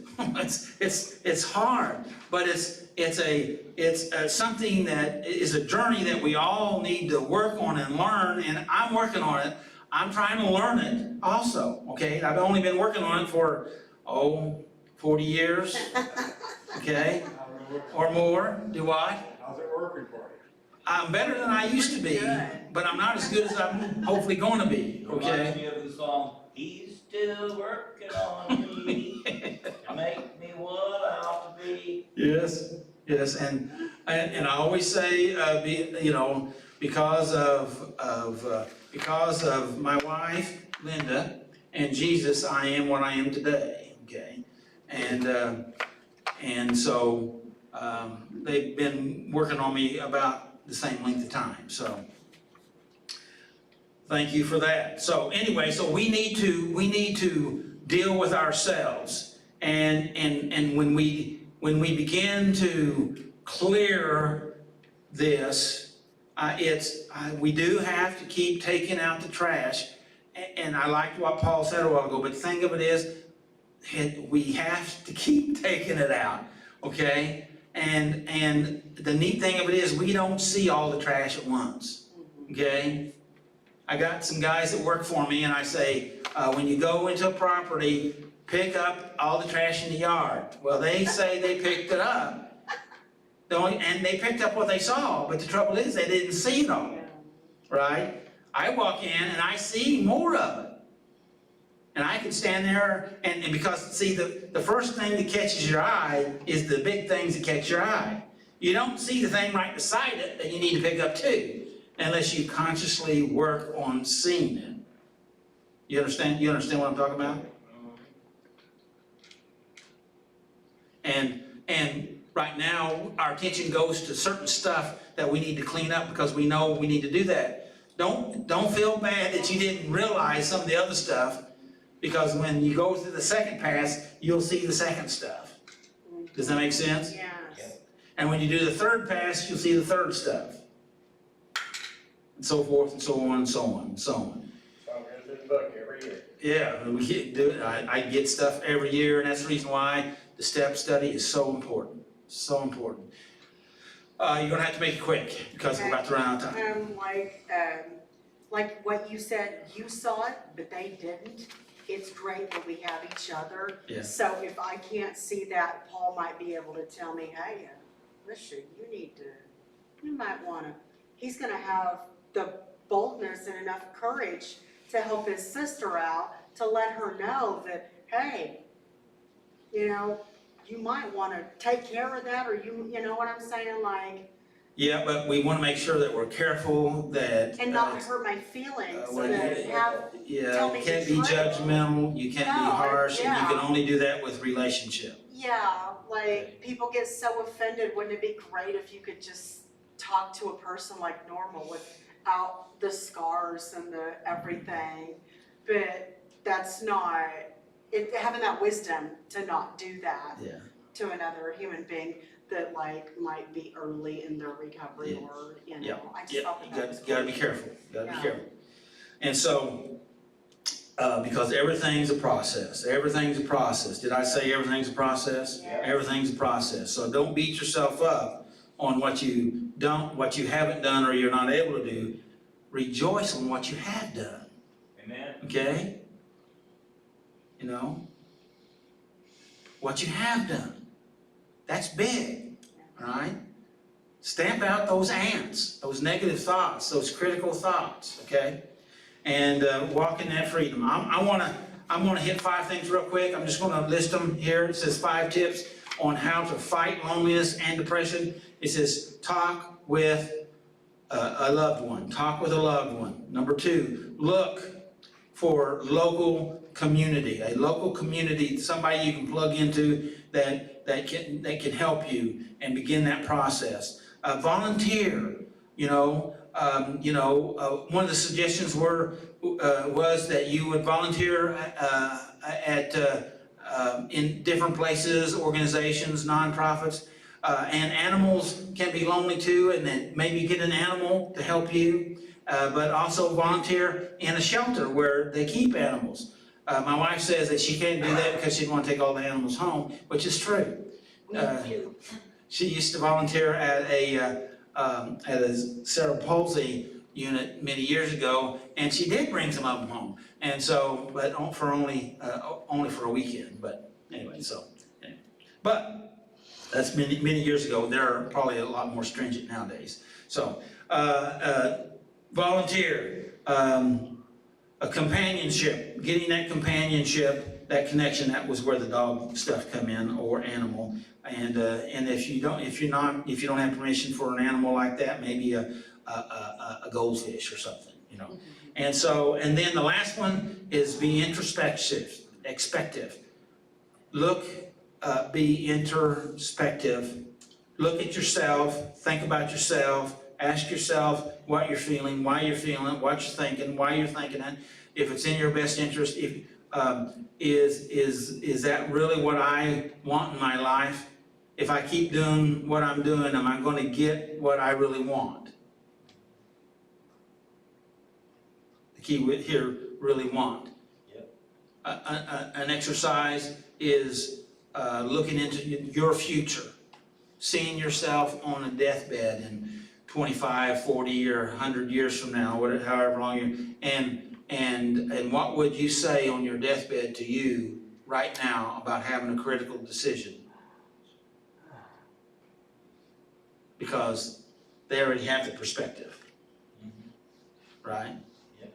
It's hard, but it's something that is a journey that we all need to work on and learn, and I'm working on it. I'm trying to learn it also, okay? I've only been working on it for, 40 years, okay? Or more. Do what? How's it working for you? I'm better than I used to be, but I'm not as good as I'm hopefully going to be, Reminds okay? me of the song, "He's still working on me, to make me what I ought to be." Yes, and I always say, because of my wife, Linda, and Jesus, I am what I am today, okay? And so, they've been working on me about the same length of time, so. Thank you for that. So anyway, so we need to deal with ourselves. And when we begin to clear this, we do have to keep taking out the trash. And I liked what Paul said a while ago, but the thing of it is, we have to keep taking it out, okay? And the neat thing of it is, we don't see all the trash at once, okay? I got some guys that work for me, and I say, when you go into a property, pick up all the trash in the yard. Well, they say they picked it up, and they picked up what they saw, but the trouble is, they didn't see it all, right? I walk in and I see more of it. And I can stand there, and because, see, the first thing that catches your eye is the big things that catch your eye. You don't see the thing right beside it that you need to pick up too, unless you consciously work on seeing it. You understand what I'm talking about? And right now, our attention goes to certain stuff that we need to clean up because we know we need to do that. Don't feel bad that you didn't realize some of the other stuff, because when you go through the second pass, you'll see the second stuff. Does that make sense? Yes. And when you do the third pass, you'll see the third stuff. And so forth and so on and so on and so on. Progress in the book every year. Yeah, we do it. I get stuff every year, and that's the reason why the STEP study is so important. So important. You're gonna have to make it quick because we're about to run out of time. Like what you said, you saw it, but they didn't. It's great that we have each other. Yeah. So if I can't see that, Paul might be able to tell me, hey, listen, you might wanna, he's gonna have the boldness and enough courage to help his sister out, to let her know that, hey, you might wanna take care of that, or you know what I'm saying, like, Yeah, but we wanna make sure that we're careful that. and not hurt my feelings, when that you- have, Yeah, tell you me can't the be truth. judgmental, you can't be No, harsh, and you yeah. can only do that with relationship. yeah, like, people get so offended, wouldn't it be great if you could just talk to a person like normal without the scars and the everything? But that's not, having that wisdom to not do that Yeah. to another human being that might be early in their recovery, Yeah. or, Yeah. I just Yeah, thought you that was gotta be great. careful, gotta be Yeah. careful. And so, because everything's a process, Did I say everything's a process? Yeah. Everything's a process, so don't beat yourself up on what you haven't done or you're not able to do. Rejoice on what you have done, Amen. okay? What you have done, that's big, all right? Stamp out those ants, those negative thoughts, those critical thoughts, okay? and walk in that freedom. I'm gonna hit 5 things real quick. I'm just gonna list them here. It says 5 tips on how to fight loneliness and depression. It says talk with a loved one. Talk with a loved one. Number 2, look for local community, a local community, somebody you can plug into that can help you and begin that process. Volunteer, one of the suggestions was that you would volunteer in different places, organizations, nonprofits. And animals can be lonely too, and then maybe get an animal to help you. But also volunteer in a shelter where they keep animals. My wife says that she can't do that because she didn't want to take all the animals home, which is true. Me too. She used to volunteer at a cerebral palsy unit many years ago, and she did bring some of them home. And so, but for only for a weekend. But anyway, but that's many years ago. They're probably a lot more stringent nowadays. So, volunteer, a companionship, getting that companionship, that connection. That was where the dog stuff come in, or animal. And if you don't have permission for an animal like that, maybe a goldfish or something, And then the last one is be introspective, expective. Be introspective. Look at yourself, think about yourself, ask yourself what you're feeling, why you're feeling it, what you're thinking, why you're thinking it. If it's in your best interest, is that really what I want in my life? If I keep doing what I'm doing, am I going to get what I really want? The key here, really want. Yep. An exercise is looking into your future, seeing yourself on a deathbed in 25, 40, or 100 years from now, however long and what would you say on your deathbed to you right now about having a critical decision? Because they already have the perspective, right? Yep.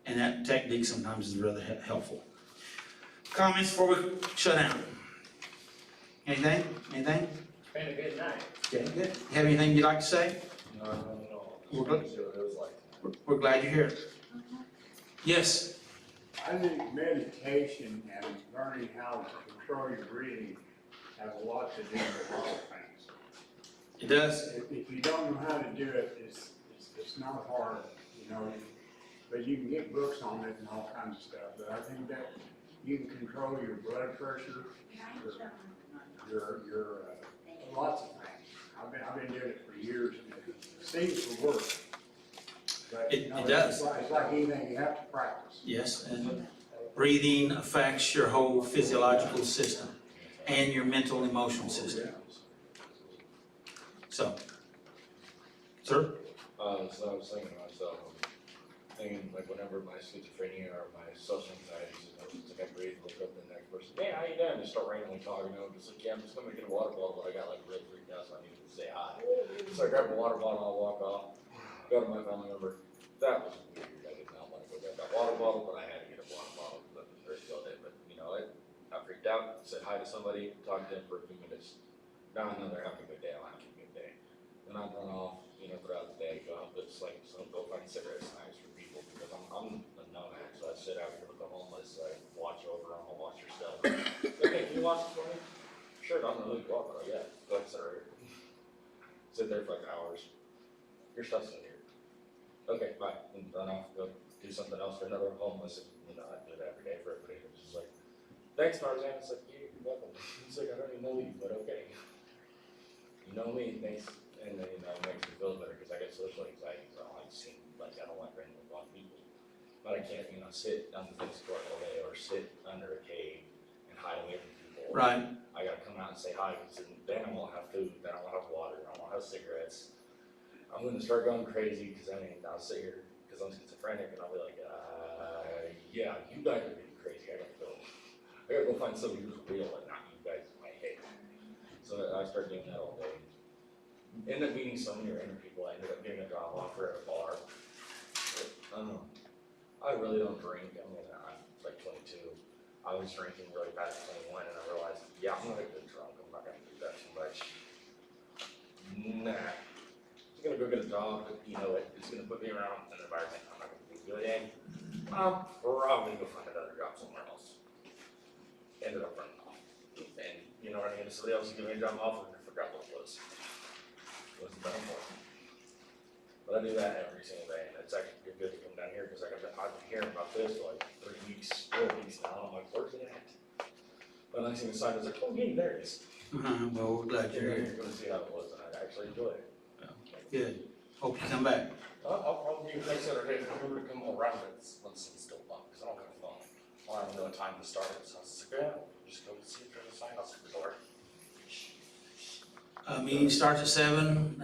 And that technique sometimes is really helpful. Comments before we shut down? Anything? It's been a good night. Okay, good. Have anything you'd like to say? No, no. We're good. See what it was like. We're glad you're here. Yes. I think meditation and learning how to control your breathing has a lot to do with a lot of things. It does. If you don't know how to do it, it's not hard, but you can get books on it and all kinds of stuff. But I think that you can control your blood pressure, your lots of things. I've been doing it for years, and it seems to work. But, It does. It's like anything, you have to practice. Yes, and breathing affects your whole physiological system and your mental, emotional system. So, sir? So I was thinking to myself, like whenever my schizophrenia or my social anxieties, it's like I breathe, look up to the next person, hey, how you doing? Just start randomly talking to them, just like, yeah, I'm just gonna get a water bottle, but I got like really freaked out, so I needed to say hi. So I grab a water bottle, I'll walk off, go to my family member. That was weird, I did not want to go get that water bottle, but I had to get a water bottle, because I was thirsty all day, but I freaked out, said hi to somebody, talked to them for a few minutes. Now I know they're having a good day, I'll have a good day. Then I'd run off, throughout the day, go out, but it's like, go find cigarette signs for people, because I'm a nomad, so I sit out here with the homeless, I watch over them, I'll watch your stuff. Okay, can you watch this for me? Sure, I don't know who you are, but yeah, go ahead, sir. Sit there for like hours. Your stuff's in here. Okay, bye, and run off, go do something else for another homeless, and I do it every day for everybody, it's just like, thanks, Tarzan. It's like, you're welcome. It's like, I don't even know you, but okay. You know me, thanks. And then, it makes me feel better because I get social anxiety, so I don't like running with a lot of people. But I can't, sit on the fence court all day or sit under a cave and hide away from people. Right. I gotta come out and say hi, because then I won't have food, then I won't have water, I won't have cigarettes. I'm gonna start going crazy, because I'll sit here, because I'm schizophrenic, and I'll be like, yeah, you guys are getting crazy, I gotta go find somebody who's real and not you guys in my head. So I start doing that all day. ended up meeting so many random people, I ended up getting a job offer at a bar. But, I really don't drink, I mean, I'm like 22. I was drinking really past 21 and I realized, yeah, I'm not a good drunk, I'm not gonna do that too much. Nah, I'm gonna go get a job, but you know, it's gonna put me around an environment I'm not gonna be good in. I'm probably gonna go find another job somewhere else. Ended up running off. And you know what I mean, somebody else gave me a job offer and I forgot what it was. It was the better one. But I do that every single day and it's actually good to come down here because I've been hearing about this for like 3 weeks, 4 weeks now. I'm like, where's it at? But I seen the sign, I was like, oh, hey, there it is. Well, we're glad you're here. You're gonna see how it was and I actually enjoy it. Good. Hope you come back. I'll probably do next Saturday, if I remember to come around once it's still up, because I don't have a phone. I don't know what time to start it, so I was like, yeah, just go see if there's a sign outside the door. Meeting starts at 7,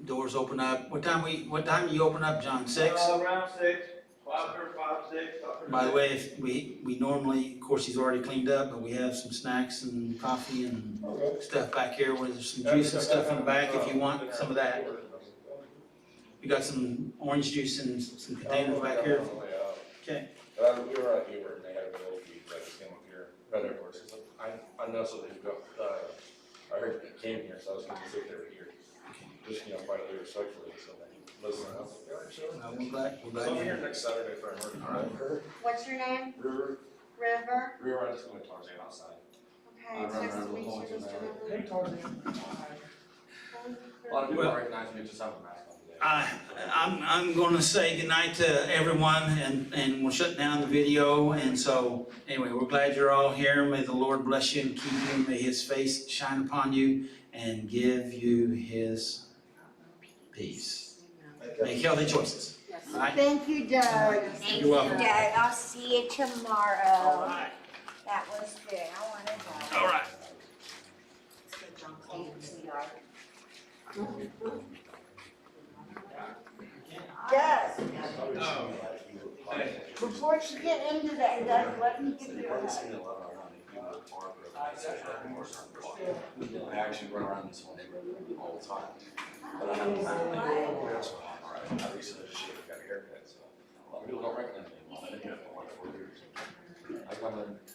doors open up. What time do you open up, John? 6? Around 6, 5:35, 6. By the way, if we normally, of course, he's already cleaned up, but we have some snacks and coffee and stuff back here, where there's some juice and stuff in the back if you want some of that. We got some orange juice and some containers back here. Okay. We were at Hubert and they had a little feed, I just came up here, right there, of course, it's like, I know somebody who got, I heard they came here, so I was gonna see if they were here. Just, you know, quietly, respectfully, so they listen, I was like, yeah, sure. We're glad So I'm you're here here. next Saturday for an order. What's your name? River, River? I just went to Tarzan outside. Okay, it's nice to meet you, Mr. River. Hey, Tarzan. A lot of people recognize me, just have a mask on today. I'm gonna say goodnight to everyone and we'll shut down the video. And so, anyway, we're glad you're all here. May the Lord bless you and keep you. May his face shine upon you and give you his peace. Make healthy choices. Yes. All right? Thank you, Doug. You're welcome. Doug, I'll see you tomorrow. All right. That was good, I wanna go. All right. Doug, before you get into that, Doug, let me give you a hug. I actually run around this whole neighborhood all the time. But I haven't found anybody else. I recently just got a haircut, so a lot of people don't recognize me. I've been doing it for like 4 years. I come in